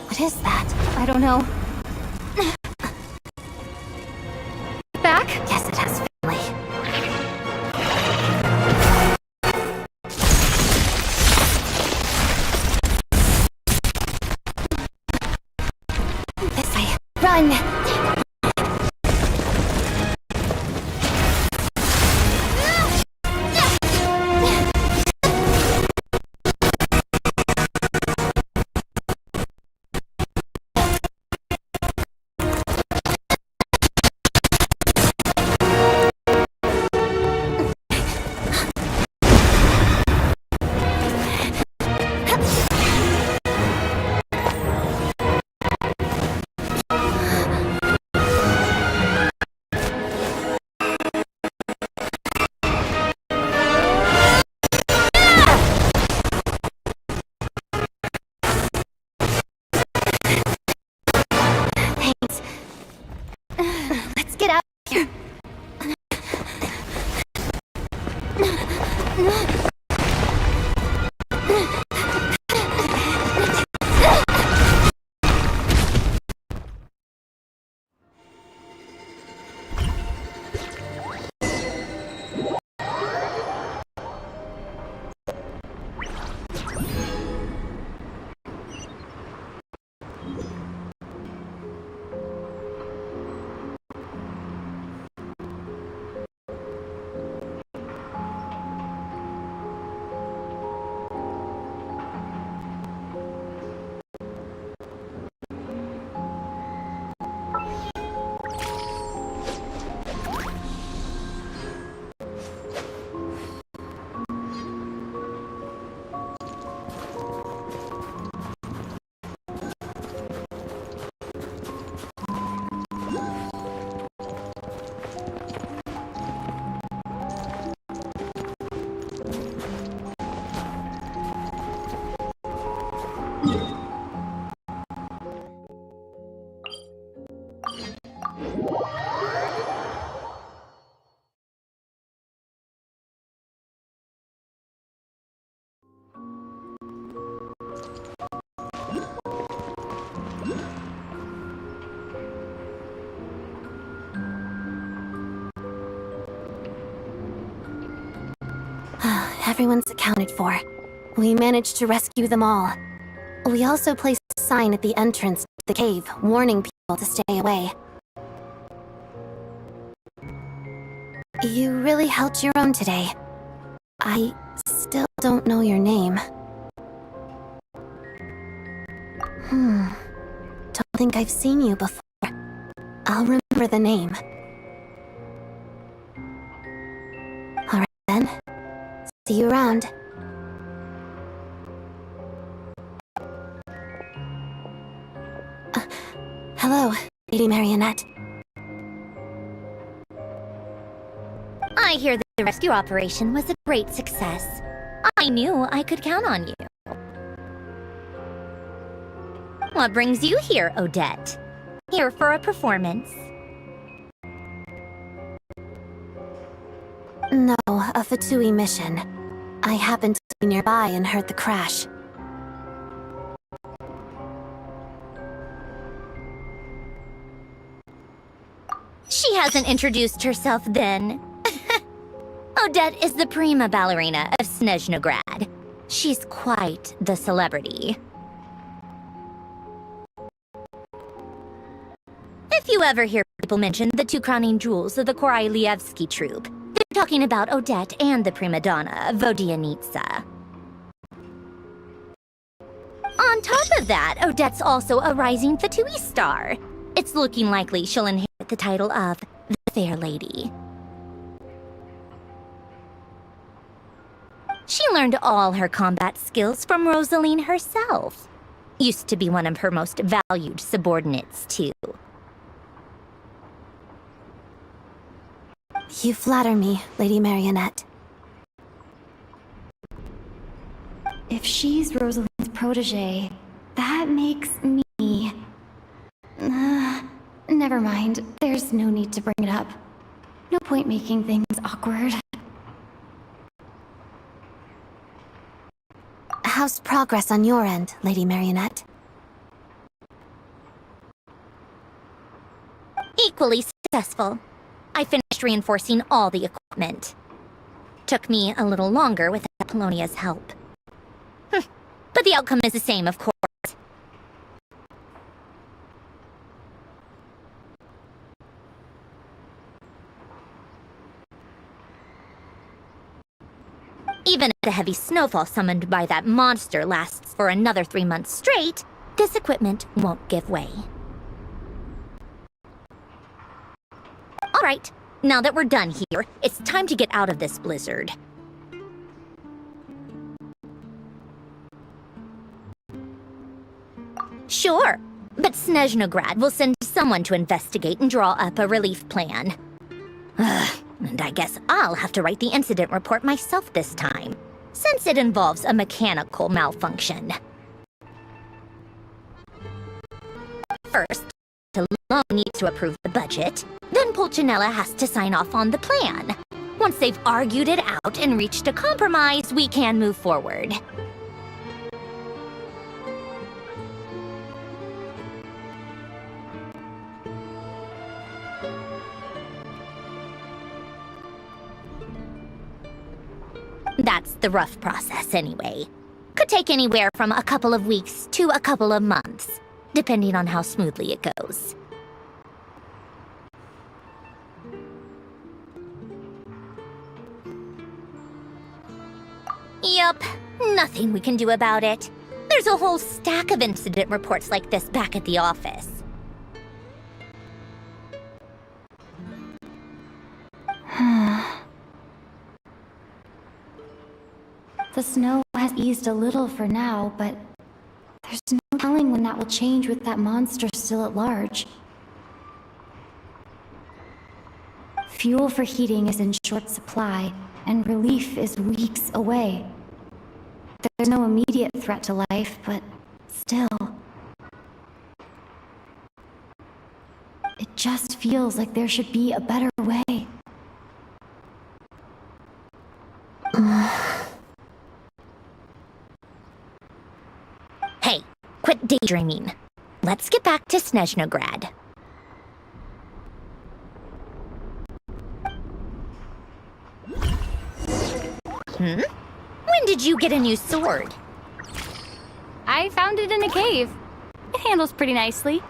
What is that? I don't know. Back? Yes, it has family. This way. Run! Let's get out of here. Everyone's accounted for. We managed to rescue them all. We also placed a sign at the entrance to the cave, warning people to stay away. You really held your own today. I still don't know your name. Don't think I've seen you before. I'll remember the name. See you around. Hello, Lady Marionette. I hear that the rescue operation was a great success. I knew I could count on you. What brings you here, Odette? Here for a performance? No, a Fatui mission. I happened to be nearby and heard the crash. She hasn't introduced herself then. Odette is the prima ballerina of Snezhnograd. She's quite the celebrity. If you ever hear people mention the two crowning jewels of the Korailievsky troupe, they're talking about Odette and the prima donna, Vodianitsa. On top of that, Odette's also a rising Fatui star. It's looking likely she'll inherit the title of the Fair Lady. She learned all her combat skills from Rosaline herself. Used to be one of her most valued subordinates, too. You flatter me, Lady Marionette. If she's Rosaline's protege, that makes me... never mind. There's no need to bring it up. No point making things awkward. How's progress on your end, Lady Marionette? Equally successful. I finished reinforcing all the equipment. Took me a little longer without Polonia's help. But the outcome is the same, of course. Even if the heavy snowfall summoned by that monster lasts for another 3 months straight, this equipment won't give way. All right, now that we're done here, it's time to get out of this blizzard. Sure, but Snezhnograd will send someone to investigate and draw up a relief plan. And I guess I'll have to write the incident report myself this time, since it involves a mechanical malfunction. First, Talon needs to approve the budget, then Pulcinella has to sign off on the plan. Once they've argued it out and reached a compromise, we can move forward. That's the rough process anyway. Could take anywhere from a couple of weeks to a couple of months, depending on how smoothly it goes. Yup, nothing we can do about it. There's a whole stack of incident reports like this back at the office. The snow has eased a little for now, but there's no telling when that will change with that monster still at large. Fuel for heating is in short supply, and relief is weeks away. There's no immediate threat to life, but still. It just feels like there should be a better way. Hey, quit daydreaming. Let's get back to Snezhnograd. When did you get a new sword? I found it in a cave. It handles pretty nicely.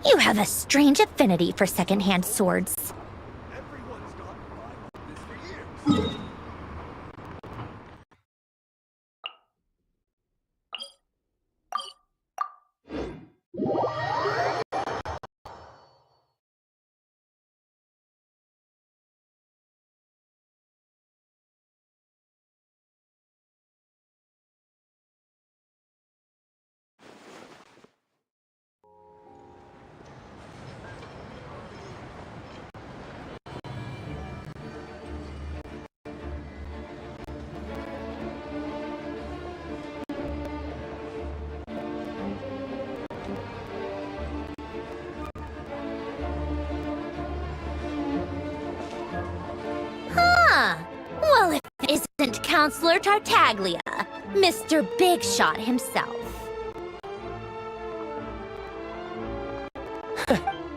You have a strange affinity for second-hand swords. Counselor Tartaglia, Mr. Big Shot himself.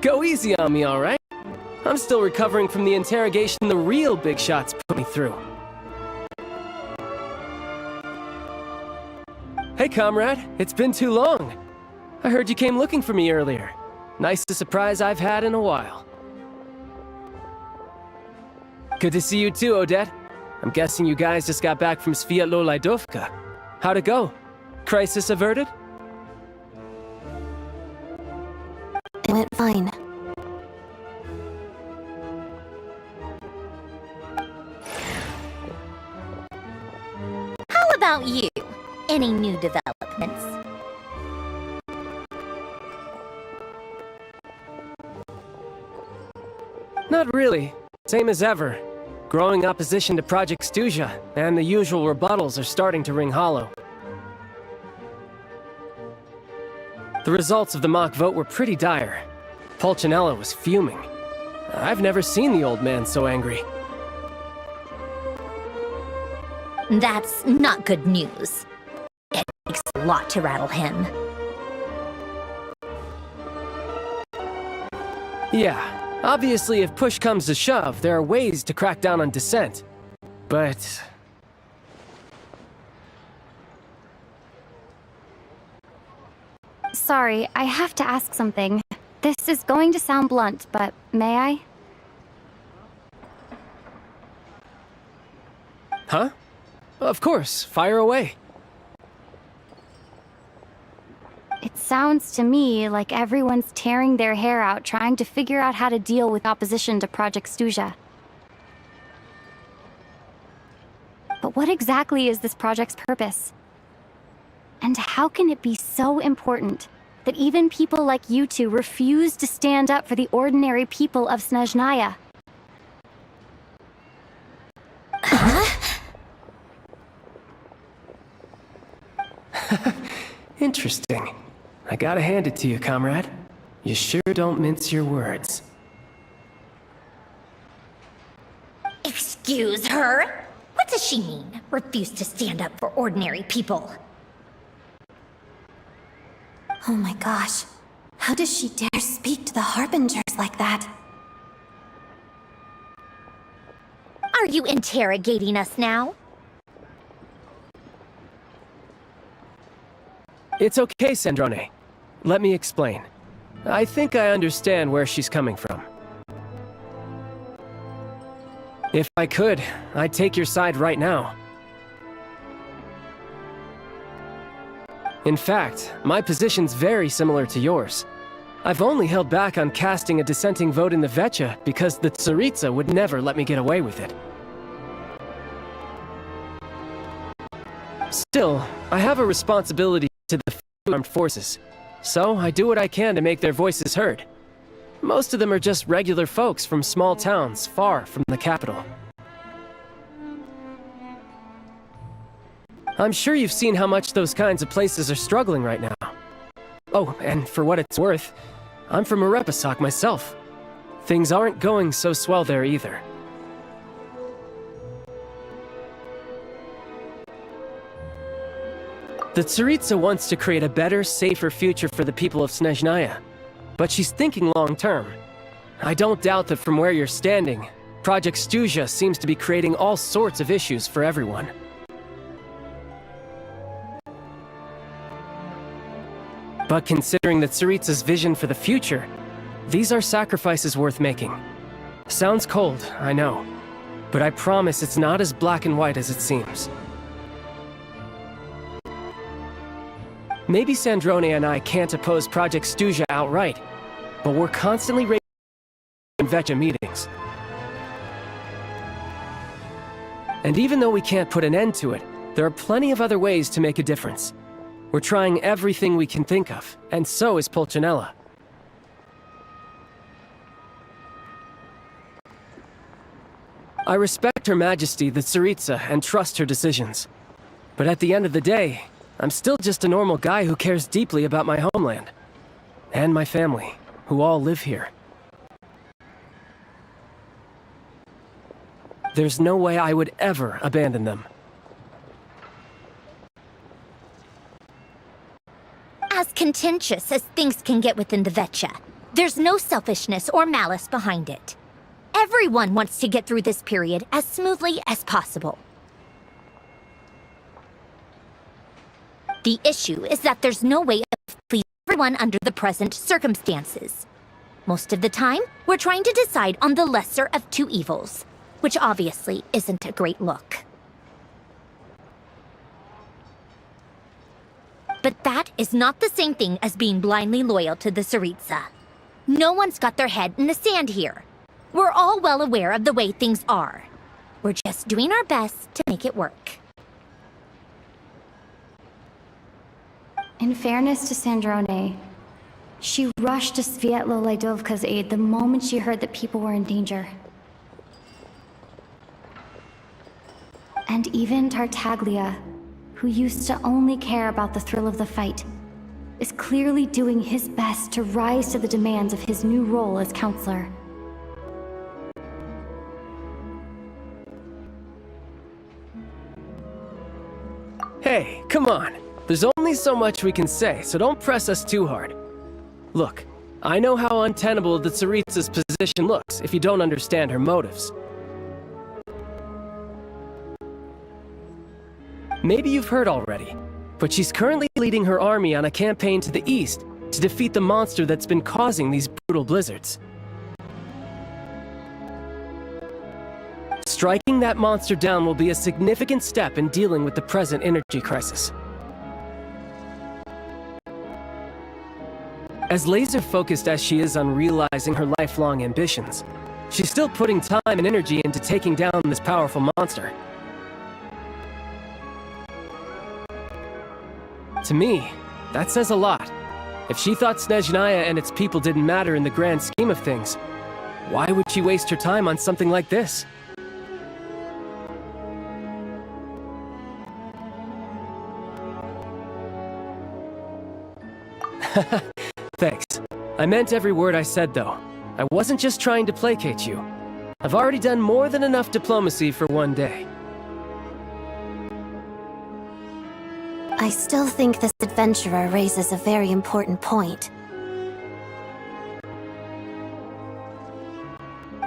Go easy on me, alright? I'm still recovering from the interrogation the real big shots put me through. Hey, comrade. It's been too long. I heard you came looking for me earlier. Nicest surprise I've had in a while. Good to see you too, Odette. I'm guessing you guys just got back from Sviatlo-Lajdovka. How'd it go? Crisis averted? It went fine. How about you? Any new developments? Not really. Same as ever. Growing opposition to Project Stuja, and the usual rebuttals are starting to ring hollow. The results of the mock vote were pretty dire. Pulcinella was fuming. I've never seen the old man so angry. That's not good news. It takes a lot to rattle him. Yeah. Obviously, if push comes to shove, there are ways to crack down on dissent. But... Sorry, I have to ask something. This is going to sound blunt, but may I? Huh? Of course, fire away. It sounds to me like everyone's tearing their hair out trying to figure out how to deal with opposition to Project Stuja. But what exactly is this project's purpose? And how can it be so important that even people like you two refuse to stand up for the ordinary people of Snezhnaya? Interesting. I gotta hand it to you, comrade. You sure don't mince your words. Excuse her? What does she mean? Refuse to stand up for ordinary people? Oh my gosh. How does she dare speak to the Harbingers like that? Are you interrogating us now? It's okay, Sandrone. Let me explain. I think I understand where she's coming from. If I could, I'd take your side right now. In fact, my position's very similar to yours. I've only held back on casting a dissenting vote in the Vecha because the Tsaritsa would never let me get away with it. Still, I have a responsibility to the armed forces, so I do what I can to make their voices heard. Most of them are just regular folks from small towns far from the capital. I'm sure you've seen how much those kinds of places are struggling right now. Oh, and for what it's worth, I'm from Arepasak myself. Things aren't going so swell there either. The Tsaritsa wants to create a better, safer future for the people of Snezhnaya, but she's thinking long-term. I don't doubt that from where you're standing, Project Stuja seems to be creating all sorts of issues for everyone. But considering the Tsaritsa's vision for the future, these are sacrifices worth making. Sounds cold, I know, but I promise it's not as black and white as it seems. Maybe Sandrone and I can't oppose Project Stuja outright, but we're constantly raising in Vecha meetings. And even though we can't put an end to it, there are plenty of other ways to make a difference. We're trying everything we can think of, and so is Pulcinella. I respect Her Majesty, the Tsaritsa, and trust her decisions. But at the end of the day, I'm still just a normal guy who cares deeply about my homeland. And my family, who all live here. There's no way I would ever abandon them. contentious as things can get within the Vetcha, there's no selfishness or malice behind it. Everyone wants to get through this period as smoothly as possible. The issue is that there's no way of pleasing everyone under the present circumstances. Most of the time, we're trying to decide on the lesser of two evils, which obviously isn't a great look. But that is not the same thing as being blindly loyal to the Tsaritsa. No one's got their head in the sand here. We're all well aware of the way things are. We're just doing our best to make it work. In fairness to Sandrone, she rushed to Svietlo Laidovka's aid the moment she heard that people were in danger. And even Tartaglia, who used to only care about the thrill of the fight, is clearly doing his best to rise to the demands of his new role as counselor. Hey, come on. There's only so much we can say, so don't press us too hard. Look, I know how untenable the Tsaritsa's position looks if you don't understand her motives. Maybe you've heard already, but she's currently leading her army on a campaign to the east to defeat the monster that's been causing these brutal blizzards. Striking that monster down will be a significant step in dealing with the present energy crisis. As laser-focused as she is on realizing her lifelong ambitions, she's still putting time and energy into taking down this powerful monster. To me, that says a lot. If she thought Snezhnaya and its people didn't matter in the grand scheme of things, why would she waste her time on something like this? Thanks. I meant every word I said, though. I wasn't just trying to placate you. I've already done more than enough diplomacy for one day. I still think this adventurer raises a very important point.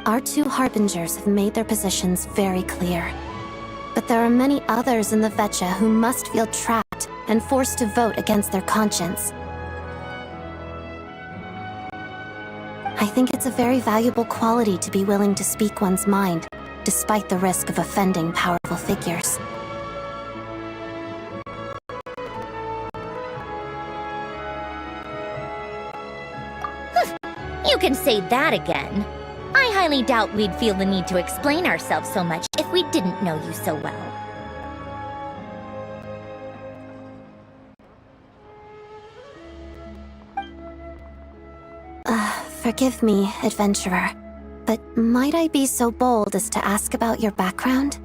Our two harbingers have made their positions very clear. But there are many others in the Vetcha who must feel trapped and forced to vote against their conscience. I think it's a very valuable quality to be willing to speak one's mind, despite the risk of offending powerful figures. You can say that again. I highly doubt we'd feel the need to explain ourselves so much if we didn't know you so well. Forgive me, adventurer, but might I be so bold as to ask about your background?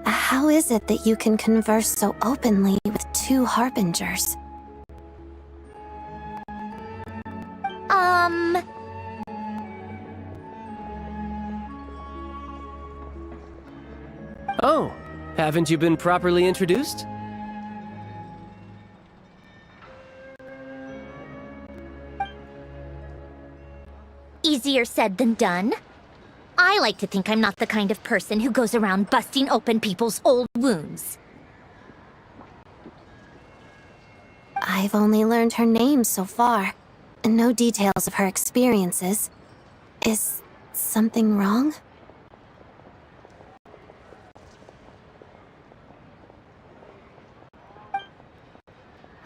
How is it that you can converse so openly with two harbingers? Oh, haven't you been properly introduced? Easier said than done. I like to think I'm not the kind of person who goes around busting open people's old wounds. I've only learned her name so far, and no details of her experiences. Is something wrong?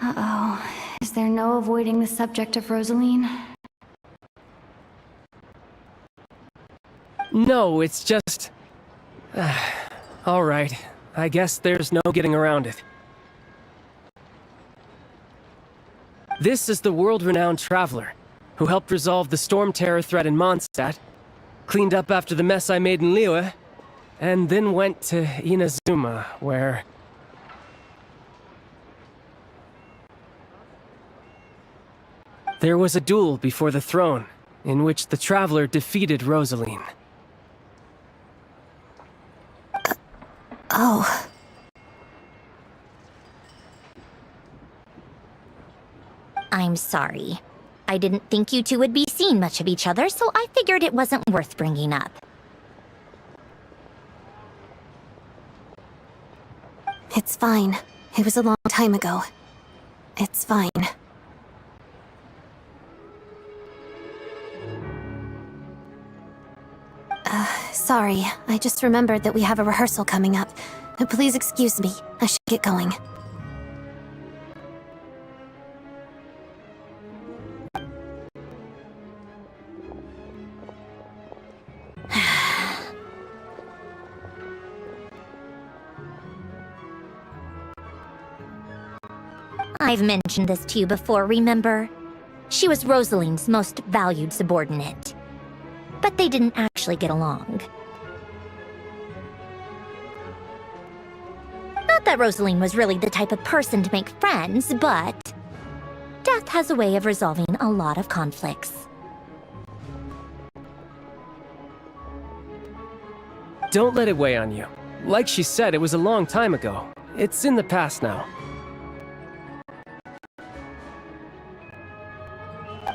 Uh-oh. Is there no avoiding the subject of Rosaline? No, it's just... Alright, I guess there's no getting around it. This is the world-renowned traveler, who helped resolve the storm terror threat in Mondstadt, cleaned up after the mess I made in Liyue, and then went to Inazuma, where... there was a duel before the throne, in which the traveler defeated Rosaline. I'm sorry. I didn't think you two would be seeing much of each other, so I figured it wasn't worth bringing up. It's fine. It was a long time ago. It's fine. Sorry. I just remembered that we have a rehearsal coming up. Please excuse me. I should get going. I've mentioned this to you before, remember? She was Rosaline's most valued subordinate. But they didn't actually get along. Not that Rosaline was really the type of person to make friends, but death has a way of resolving a lot of conflicts. Don't let it weigh on you. Like she said, it was a long time ago. It's in the past now.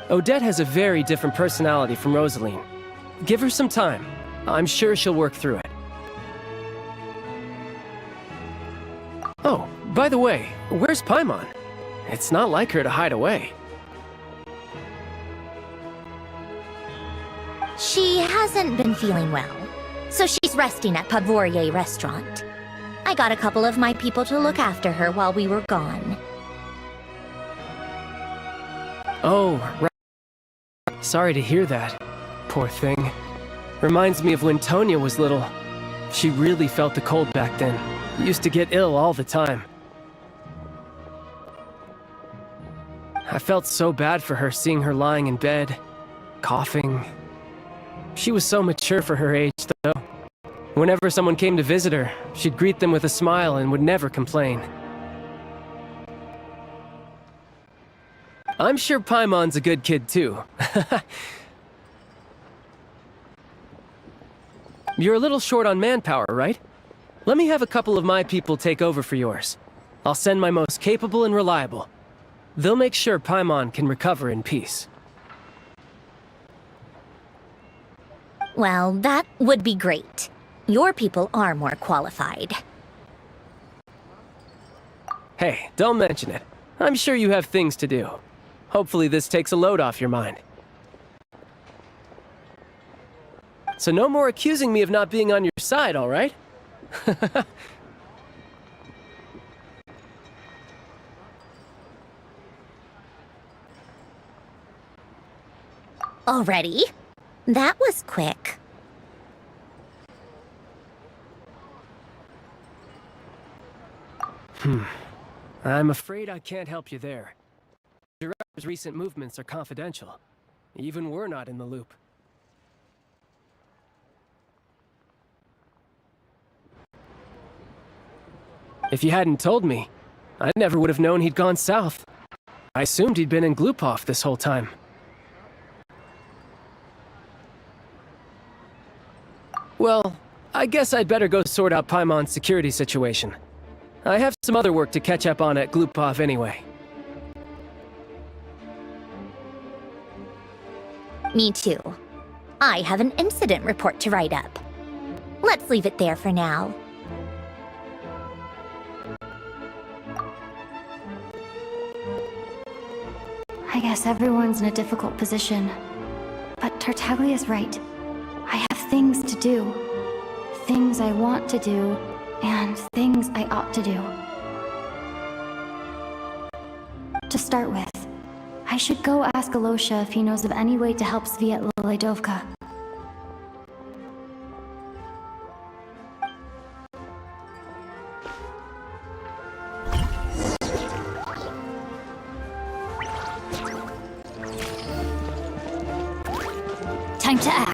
Odette has a very different personality from Rosaline. Give her some time. I'm sure she'll work through it. Oh, by the way, where's Paimon? It's not like her to hide away. She hasn't been feeling well, so she's resting at Pavorier Restaurant. I got a couple of my people to look after her while we were gone. Oh, right. Sorry to hear that. Poor thing. Reminds me of when Tonya was little. She really felt the cold back then. Used to get ill all the time. I felt so bad for her seeing her lying in bed, coughing. She was so mature for her age, though. Whenever someone came to visit her, she'd greet them with a smile and would never complain. I'm sure Paimon's a good kid, too. You're a little short on manpower, right? Let me have a couple of my people take over for yours. I'll send my most capable and reliable. They'll make sure Paimon can recover in peace. Well, that would be great. Your people are more qualified. Hey, don't mention it. I'm sure you have things to do. Hopefully this takes a load off your mind. So no more accusing me of not being on your side, all right? Already? That was quick. I'm afraid I can't help you there. The director's recent movements are confidential. Even we're not in the loop. If you hadn't told me, I never would have known he'd gone south. I assumed he'd been in Glupov this whole time. Well, I guess I'd better go sort out Paimon's security situation. I have some other work to catch up on at Glupov anyway. Me too. I have an incident report to write up. Let's leave it there for now. I guess everyone's in a difficult position. But Tartaglia's right. I have things to do. Things I want to do, and things I ought to do. To start with, I should go ask Alosha if he knows of any way to help Sviatloledovka. Time to act.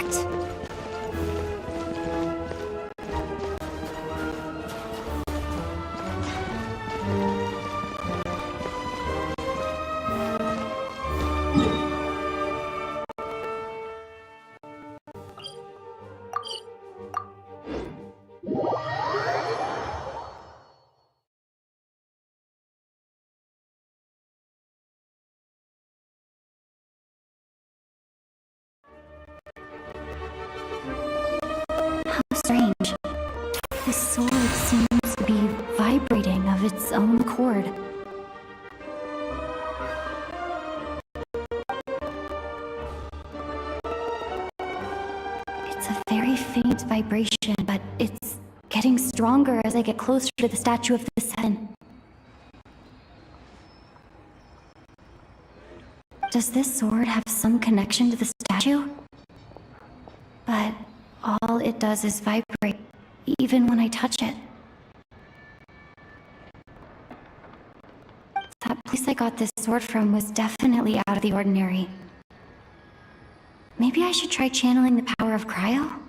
strange. The sword seems to be vibrating of its own accord. It's a very faint vibration, but it's getting stronger as I get closer to the statue of the Seven. Does this sword have some connection to the statue? But all it does is vibrate, even when I touch it. That place I got this sword from was definitely out of the ordinary. Maybe I should try channeling the power of cryo?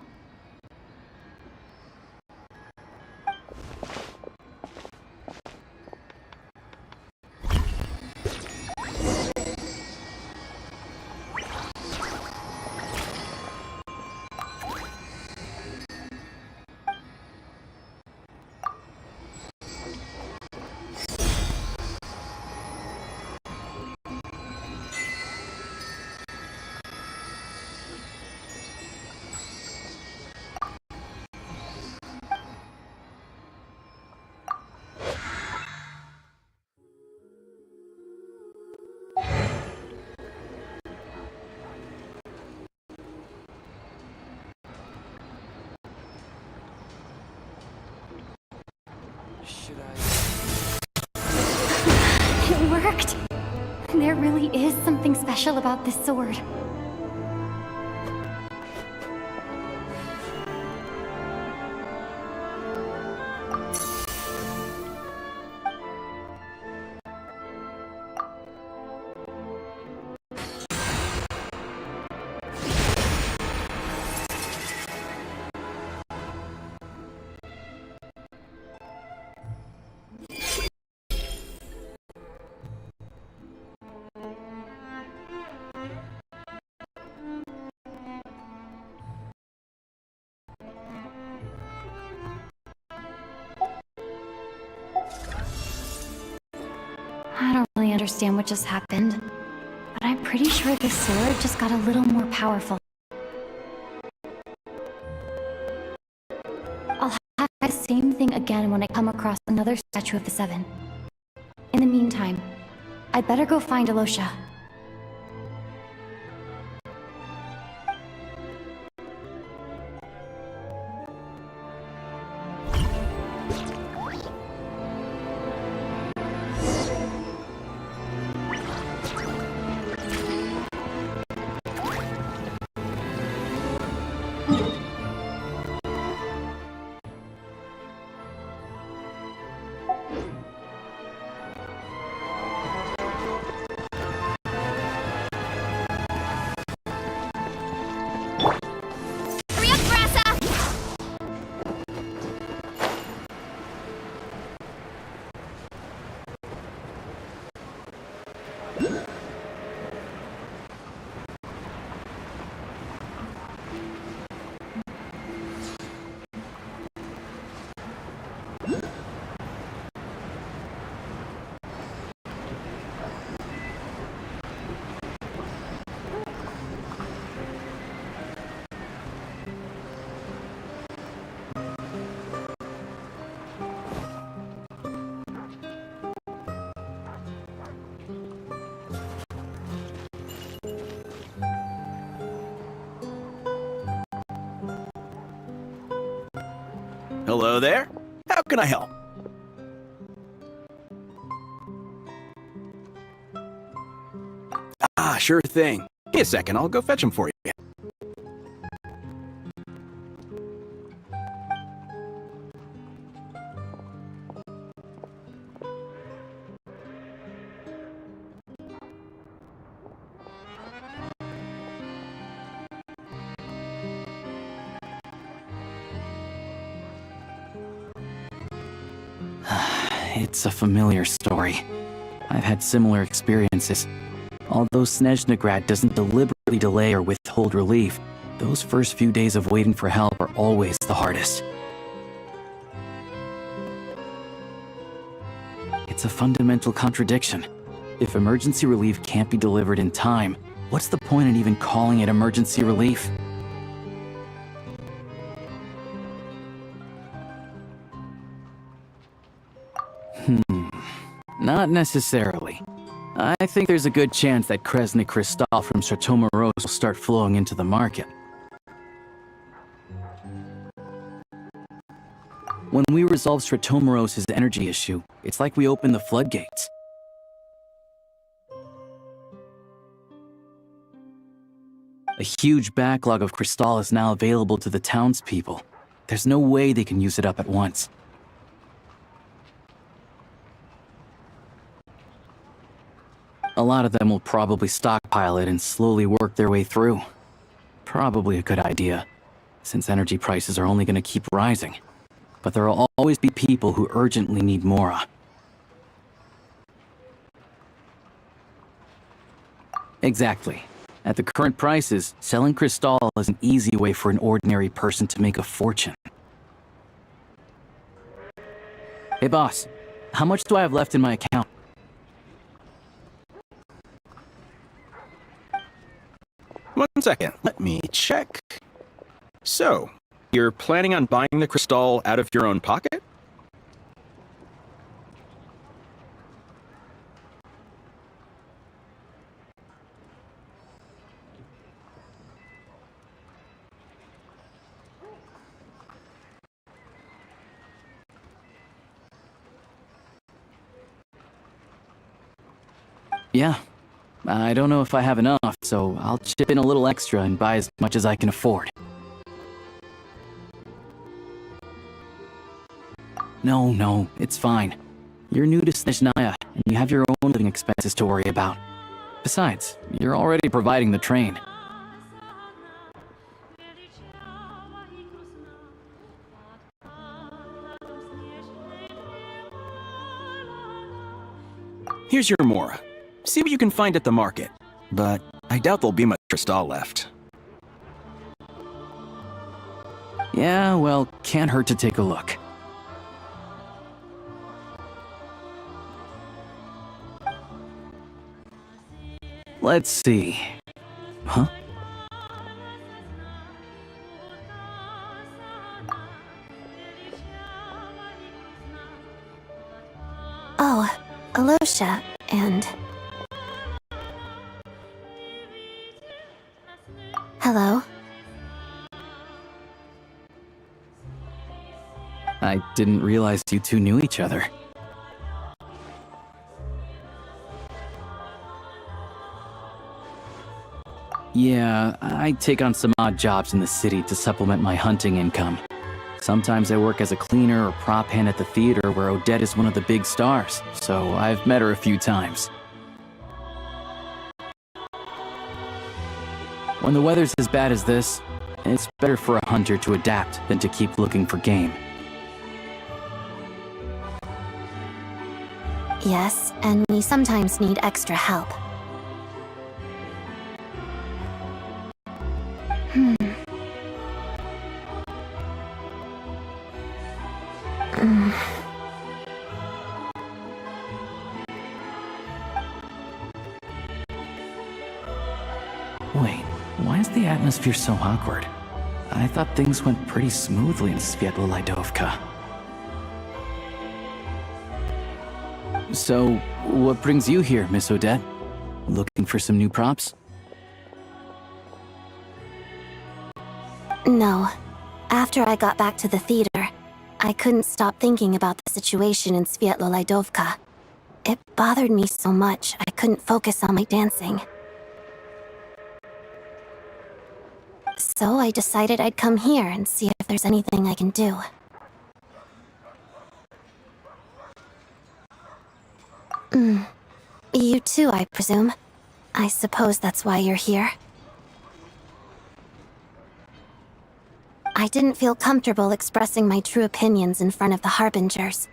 It worked! There really is something special about this sword. I don't really understand what just happened, but I'm pretty sure this sword just got a little more powerful. I'll have the same thing again when I come across another statue of the Seven. In the meantime, I'd better go find Alosha. Hello there. How can I help? Ah, sure thing. Give me a second, I'll go fetch him for you. It's a familiar story. I've had similar experiences. Although Snezhnegrad doesn't deliberately delay or withhold relief, those first few days of waiting for help are always the hardest. It's a fundamental contradiction. If emergency relief can't be delivered in time, what's the point in even calling it emergency relief? Not necessarily. I think there's a good chance that Kresny Crystal from Stratomeros will start flowing into the market. When we resolve Stratomeros' energy issue, it's like we open the floodgates. A huge backlog of Crystal is now available to the townspeople. There's no way they can use it up at once. A lot of them will probably stockpile it and slowly work their way through. Probably a good idea, since energy prices are only going to keep rising. But there will always be people who urgently need Mora. Exactly. At the current prices, selling Crystal is an easy way for an ordinary person to make a fortune. Hey boss, how much do I have left in my account? One second, let me check. So, you're planning on buying the Crystal out of your own pocket? Yeah. I don't know if I have enough, so I'll chip in a little extra and buy as much as I can afford. No, it's fine. You're new to Snezhnaya, and you have your own living expenses to worry about. Besides, you're already providing the train. Here's your Mora. See what you can find at the market. But I doubt there'll be much Crystal left. Yeah, well, can't hurt to take a look. Let's see. Huh? Oh, Alosha, and... Hello? I didn't realize you two knew each other. Yeah, I take on some odd jobs in the city to supplement my hunting income. Sometimes I work as a cleaner or prop hand at the theater where Odette is one of the big stars, so I've met her a few times. When the weather's as bad as this, it's better for a hunter to adapt than to keep looking for game. Yes, and we sometimes need extra help. Wait, why is the atmosphere so awkward? I thought things went pretty smoothly in Svietlolaidovka. So, what brings you here, Miss Odette? Looking for some new props? No. After I got back to the theater, I couldn't stop thinking about the situation in Svietlolaidovka. It bothered me so much, I couldn't focus on my dancing. So I decided I'd come here and see if there's anything I can do. You too, I presume. I suppose that's why you're here. I didn't feel comfortable expressing my true opinions in front of the Harbingers.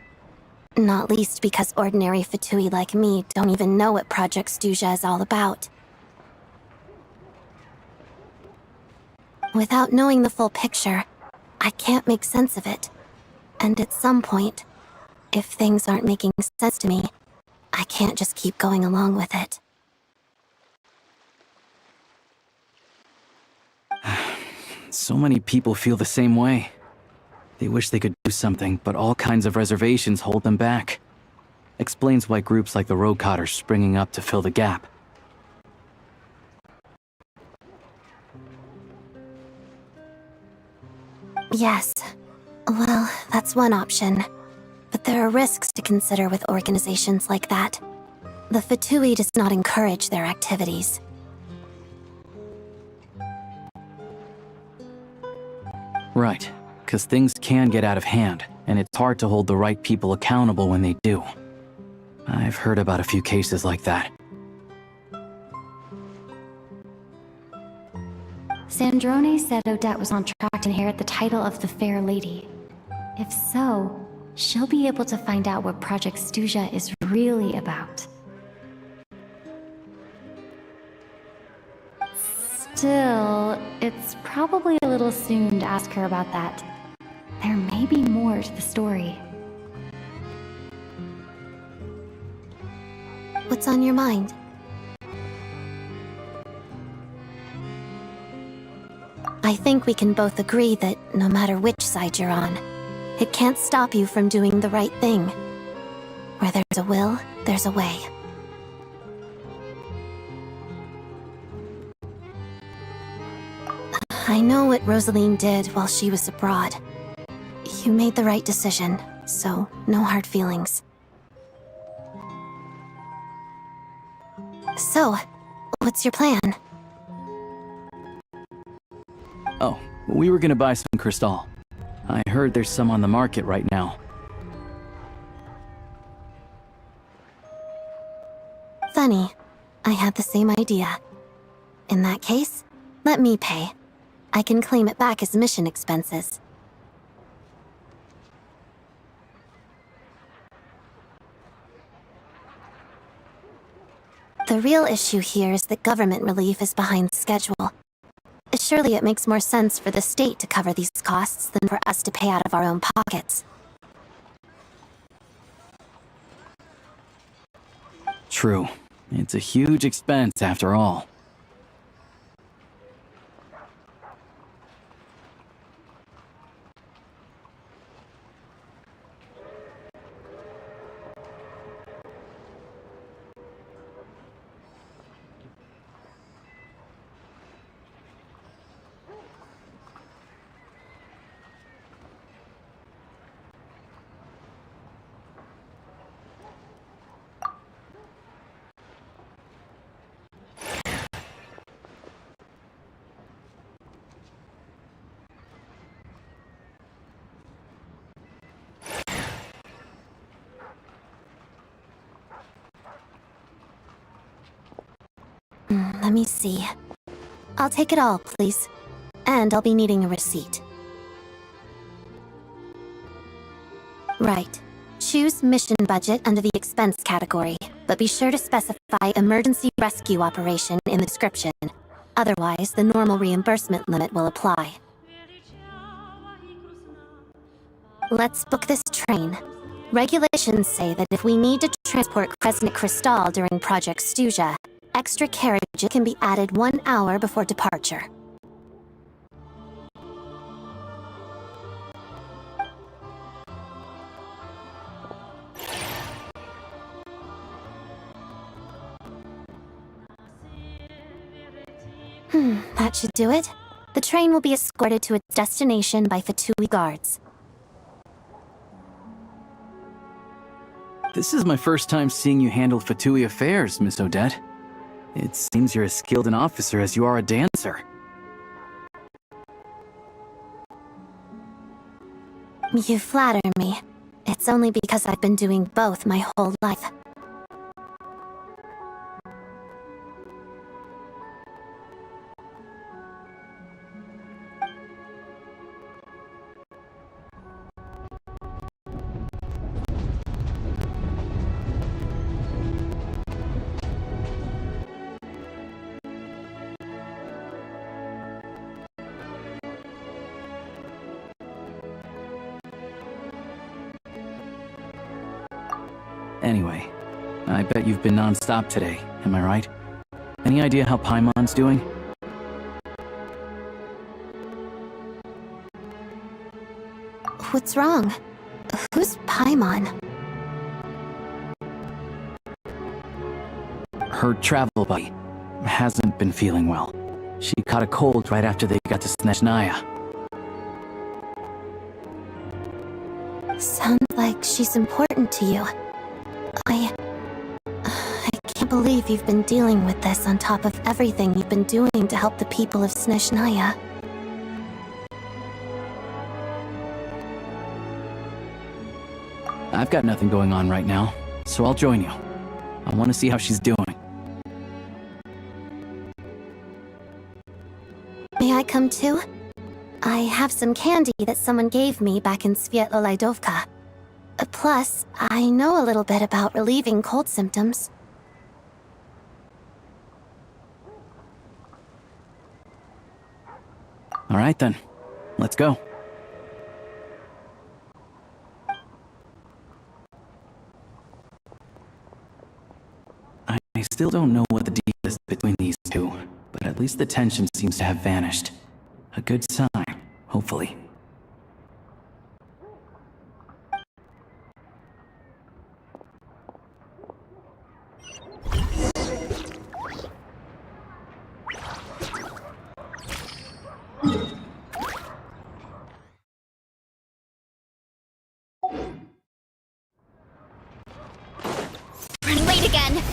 Not least because ordinary Fatui like me don't even know what Project Stuja is all about. Without knowing the full picture, I can't make sense of it. And at some point, if things aren't making sense to me, I can't just keep going along with it. So many people feel the same way. They wish they could do something, but all kinds of reservations hold them back. Explains why groups like the Rokot are springing up to fill the gap. Yes. Well, that's one option. But there are risks to consider with organizations like that. The Fatui does not encourage their activities. Right, because things can get out of hand, and it's hard to hold the right people accountable when they do. I've heard about a few cases like that. Sandrone said Odette was on track to inherit the title of the Fair Lady. If so, she'll be able to find out what Project Stuja is really about. Still, it's probably a little soon to ask her about that. There may be more to the story. What's on your mind? I think we can both agree that no matter which side you're on, it can't stop you from doing the right thing. Where there's a will, there's a way. I know what Rosaline did while she was abroad. You made the right decision, so no hard feelings. So, what's your plan? Oh, we were gonna buy some crystal. I heard there's some on the market right now. Funny. I had the same idea. In that case, let me pay. I can claim it back as mission expenses. The real issue here is that government relief is behind schedule. Surely it makes more sense for the state to cover these costs than for us to pay out of our own pockets. True. It's a huge expense after all. Let me see. I'll take it all, please. And I'll be needing a receipt. Right. Choose mission budget under the expense category, but be sure to specify emergency rescue operation in the description. Otherwise, the normal reimbursement limit will apply. Let's book this train. Regulations say that if we need to transport Crescent Crystal during Project Stuja, extra carriage can be added 1 hour before departure. That should do it. The train will be escorted to its destination by Fatui guards. This is my first time seeing you handle Fatui affairs, Miss Odette. It seems you're as skilled an officer as you are a dancer. You flatter me. It's only because I've been doing both my whole life. Anyway, I bet you've been non-stop today, am I right? Any idea how Paimon's doing? What's wrong? Who's Paimon? her travel buddy, hasn't been feeling well. She caught a cold right after they got to Snezhnaya. Sounds like she's important to you. I can't believe you've been dealing with this on top of everything you've been doing to help the people of Snezhnaya. I've got nothing going on right now, so I'll join you. I want to see how she's doing. May I come too? I have some candy that someone gave me back in Svietlolaidovka. Plus, I know a little bit about relieving cold symptoms. All right then, let's go. I still don't know what the deal is between these two, but at least the tension seems to have vanished. A good sign, hopefully. We're late again!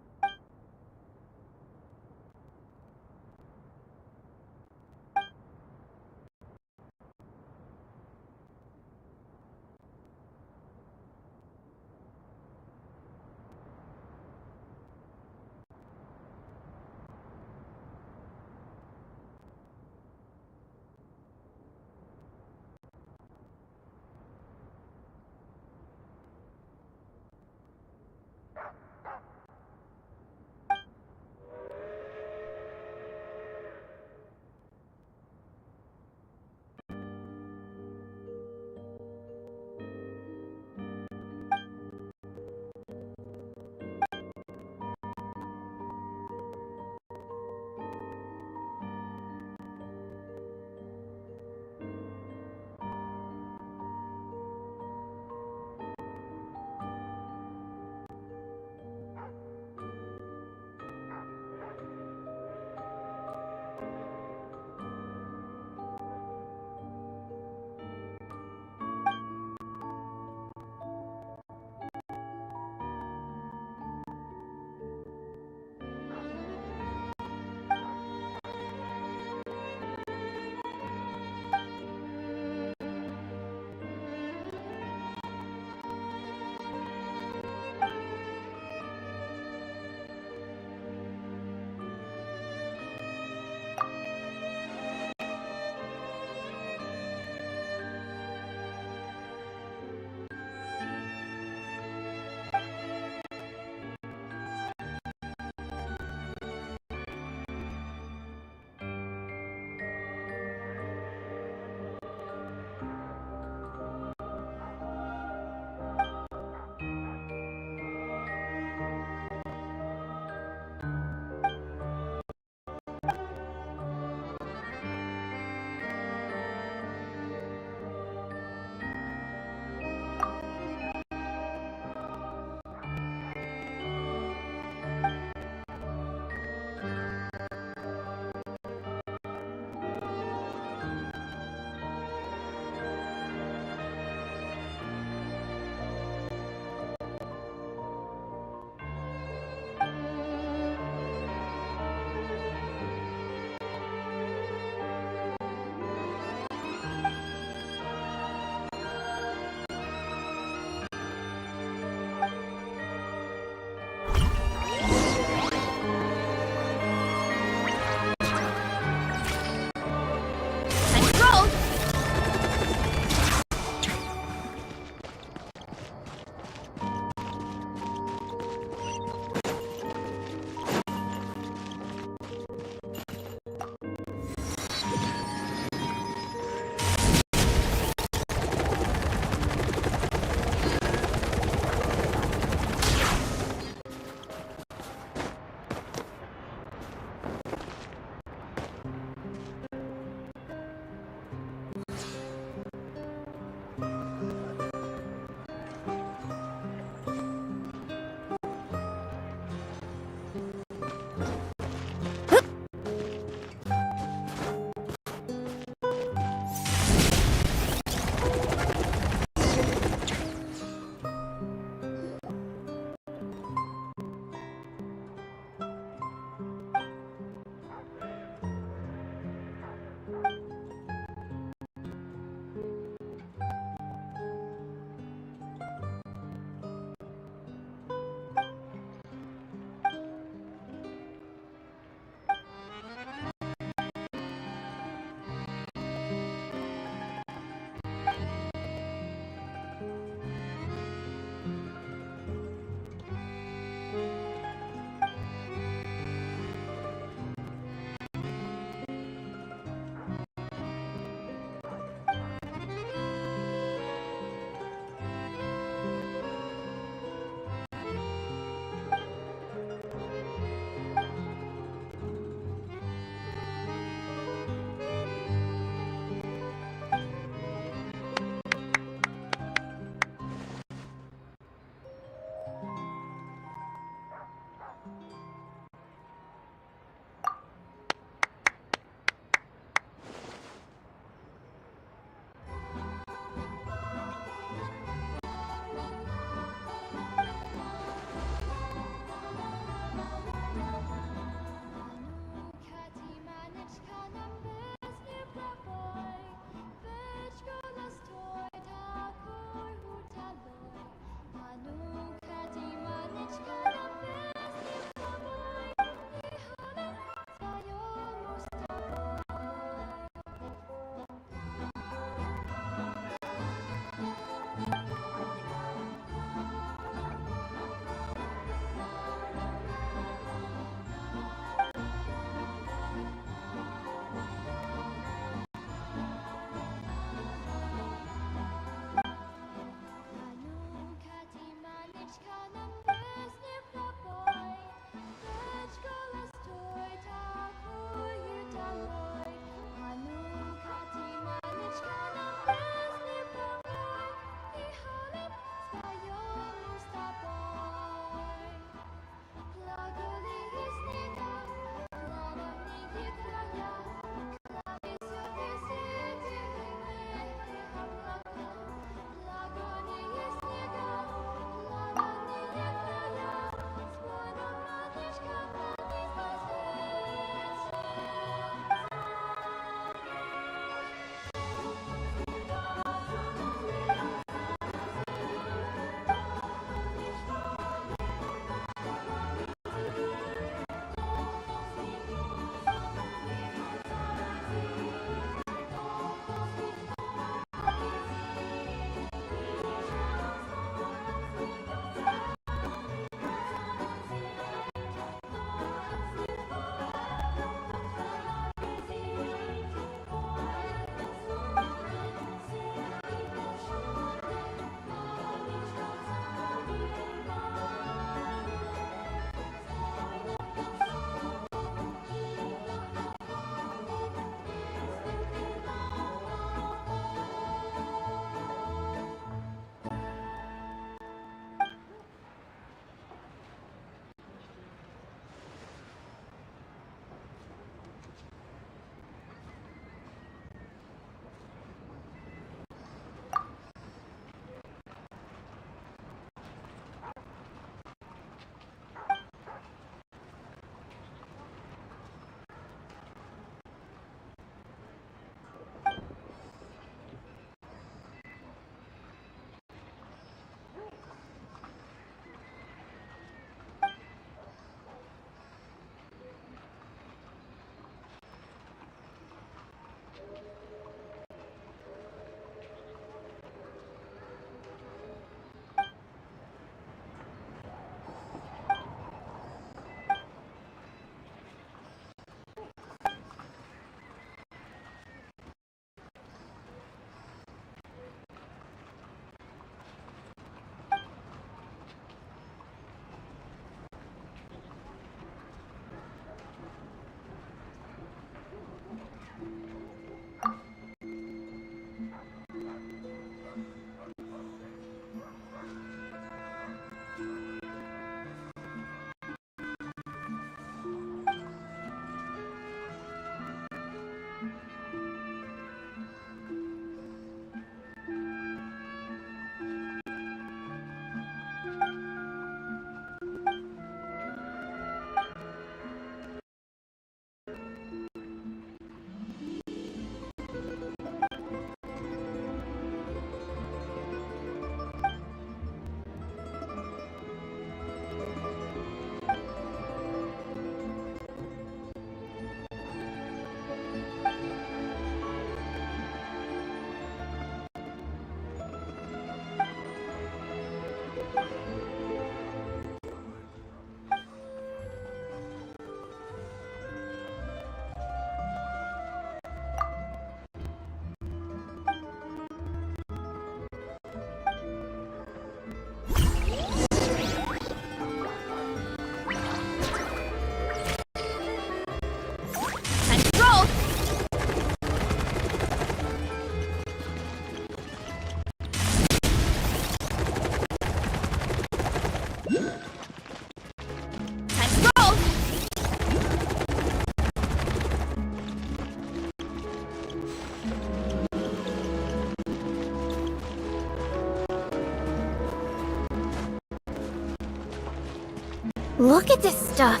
Look at this stuff.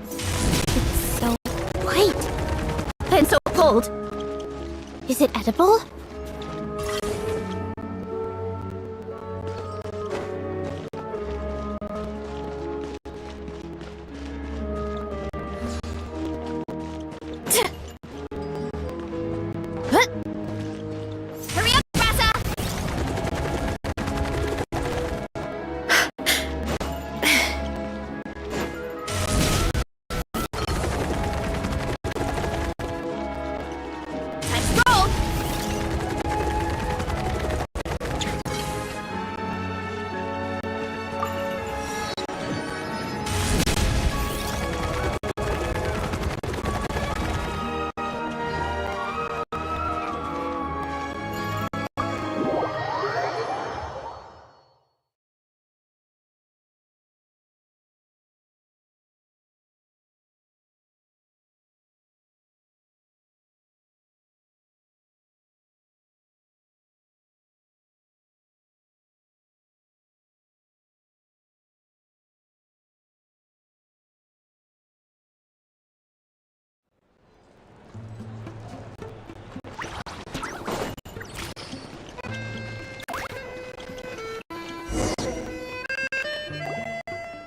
It's so white. And so cold. Is it edible? Hurry up, Rasa! Time to roll!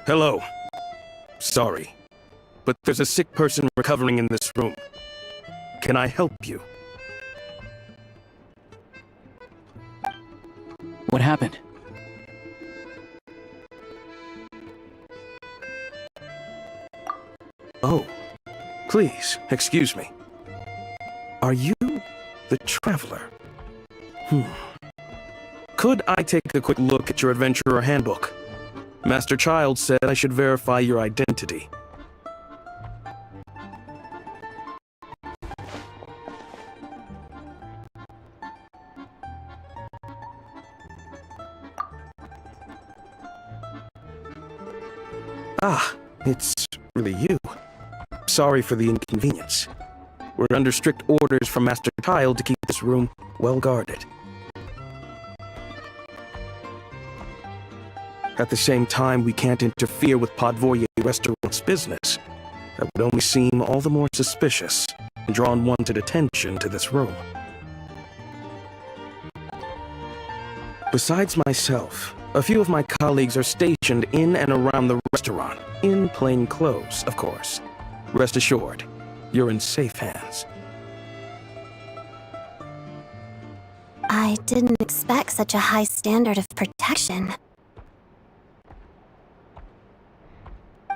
Hello. Sorry, but there's a sick person recovering in this room. Can I help you? What happened? Oh, please, excuse me. Are you the Traveler? Could I take a quick look at your Adventurer Handbook? Master Child said I should verify your identity. Ah, it's really you. Sorry for the inconvenience. We're under strict orders from Master Child to keep this room well guarded. At the same time, we can't interfere with Podvoye Restaurant's business. That would only seem all the more suspicious and draw unwanted attention to this room. Besides myself, a few of my colleagues are stationed in and around the restaurant, in plain clothes, of course. Rest assured, you're in safe hands. I didn't expect such a high standard of protection.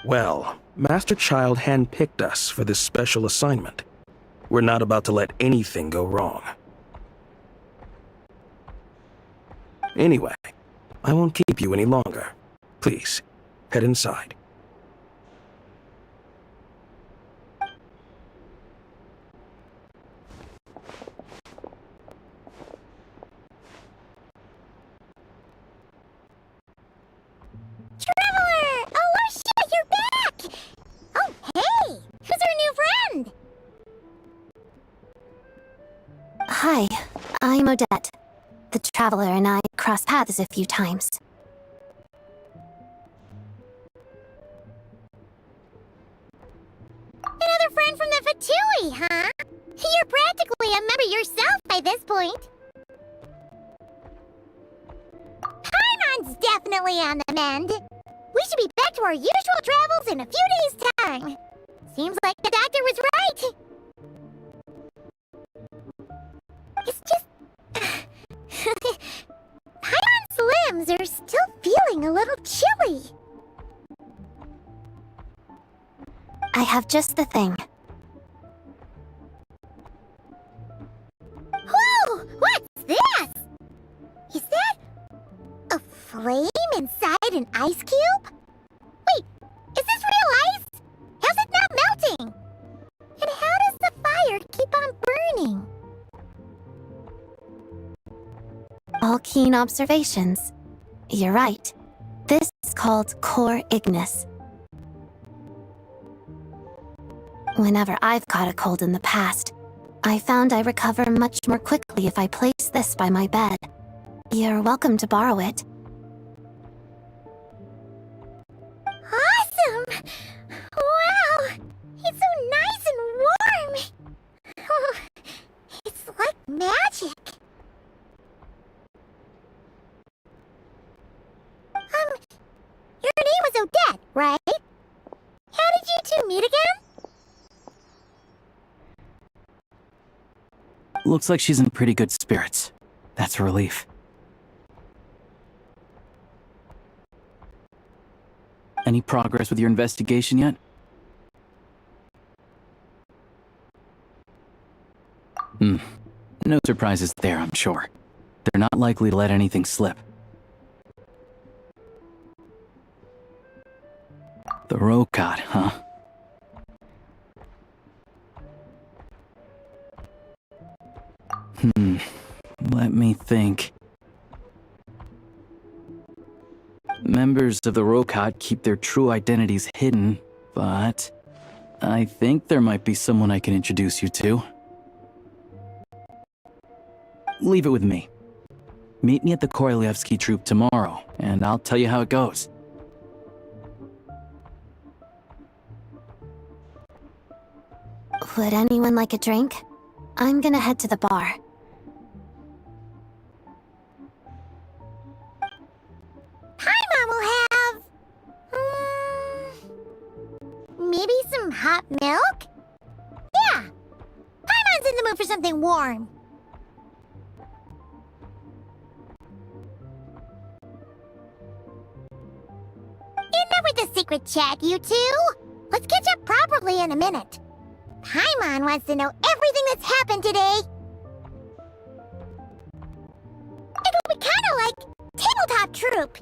Well, Master Child handpicked us for this special assignment. We're not about to let anything go wrong. Anyway, I won't keep you any longer. Please, head inside. Traveler! Oh shit, you're back! Oh, hey! Who's our new friend? Hi, I'm Odette. The Traveler and I crossed paths a few times. Another friend from the Fatui, huh? You're practically a member yourself by this point. Paimon's definitely on the mend. We should be back to our usual travels in a few days' time. Seems like the doctor was right. It's just... Paimon's limbs are still feeling a little chilly. I have just the thing. Whoa! What's this? Is that... a flame inside an ice cube? Wait, is this real ice? How's it not melting? And how does the fire keep on burning? All keen observations. You're right. This is called core ignis. Whenever I've caught a cold in the past, I found I recover much more quickly if I place this by my bed. You're welcome to borrow it. Awesome! Wow! It's so nice and warm! Oh, it's like magic. Your name was Odette, right? How did you two meet again? Looks like she's in pretty good spirits. That's a relief. Any progress with your investigation yet? No surprises there, I'm sure. They're not likely to let anything slip. The Rokot, huh? Let me think. Members of the Rokot keep their true identities hidden, but I think there might be someone I can introduce you to. Leave it with me. Meet me at the Korolyevsky troop tomorrow, and I'll tell you how it goes. Would anyone like a drink? I'm gonna head to the bar. Paimon will have... maybe some hot milk? Yeah. Paimon's in the mood for something warm. Enough with the secret chat, you two! Let's catch up properly in a minute. Paimon wants to know everything that's happened today. It'll be kinda like tabletop troop.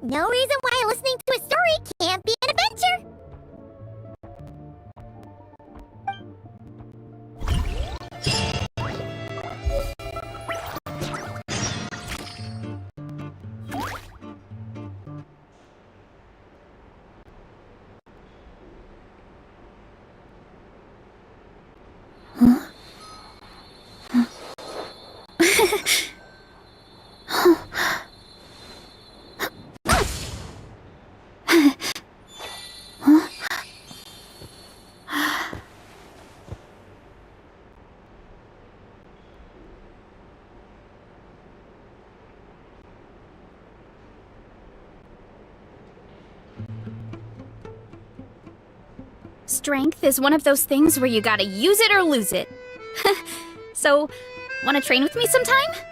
No reason why listening to a story can't be an adventure. Strength is one of those things where you gotta use it or lose it. So, wanna train with me sometime?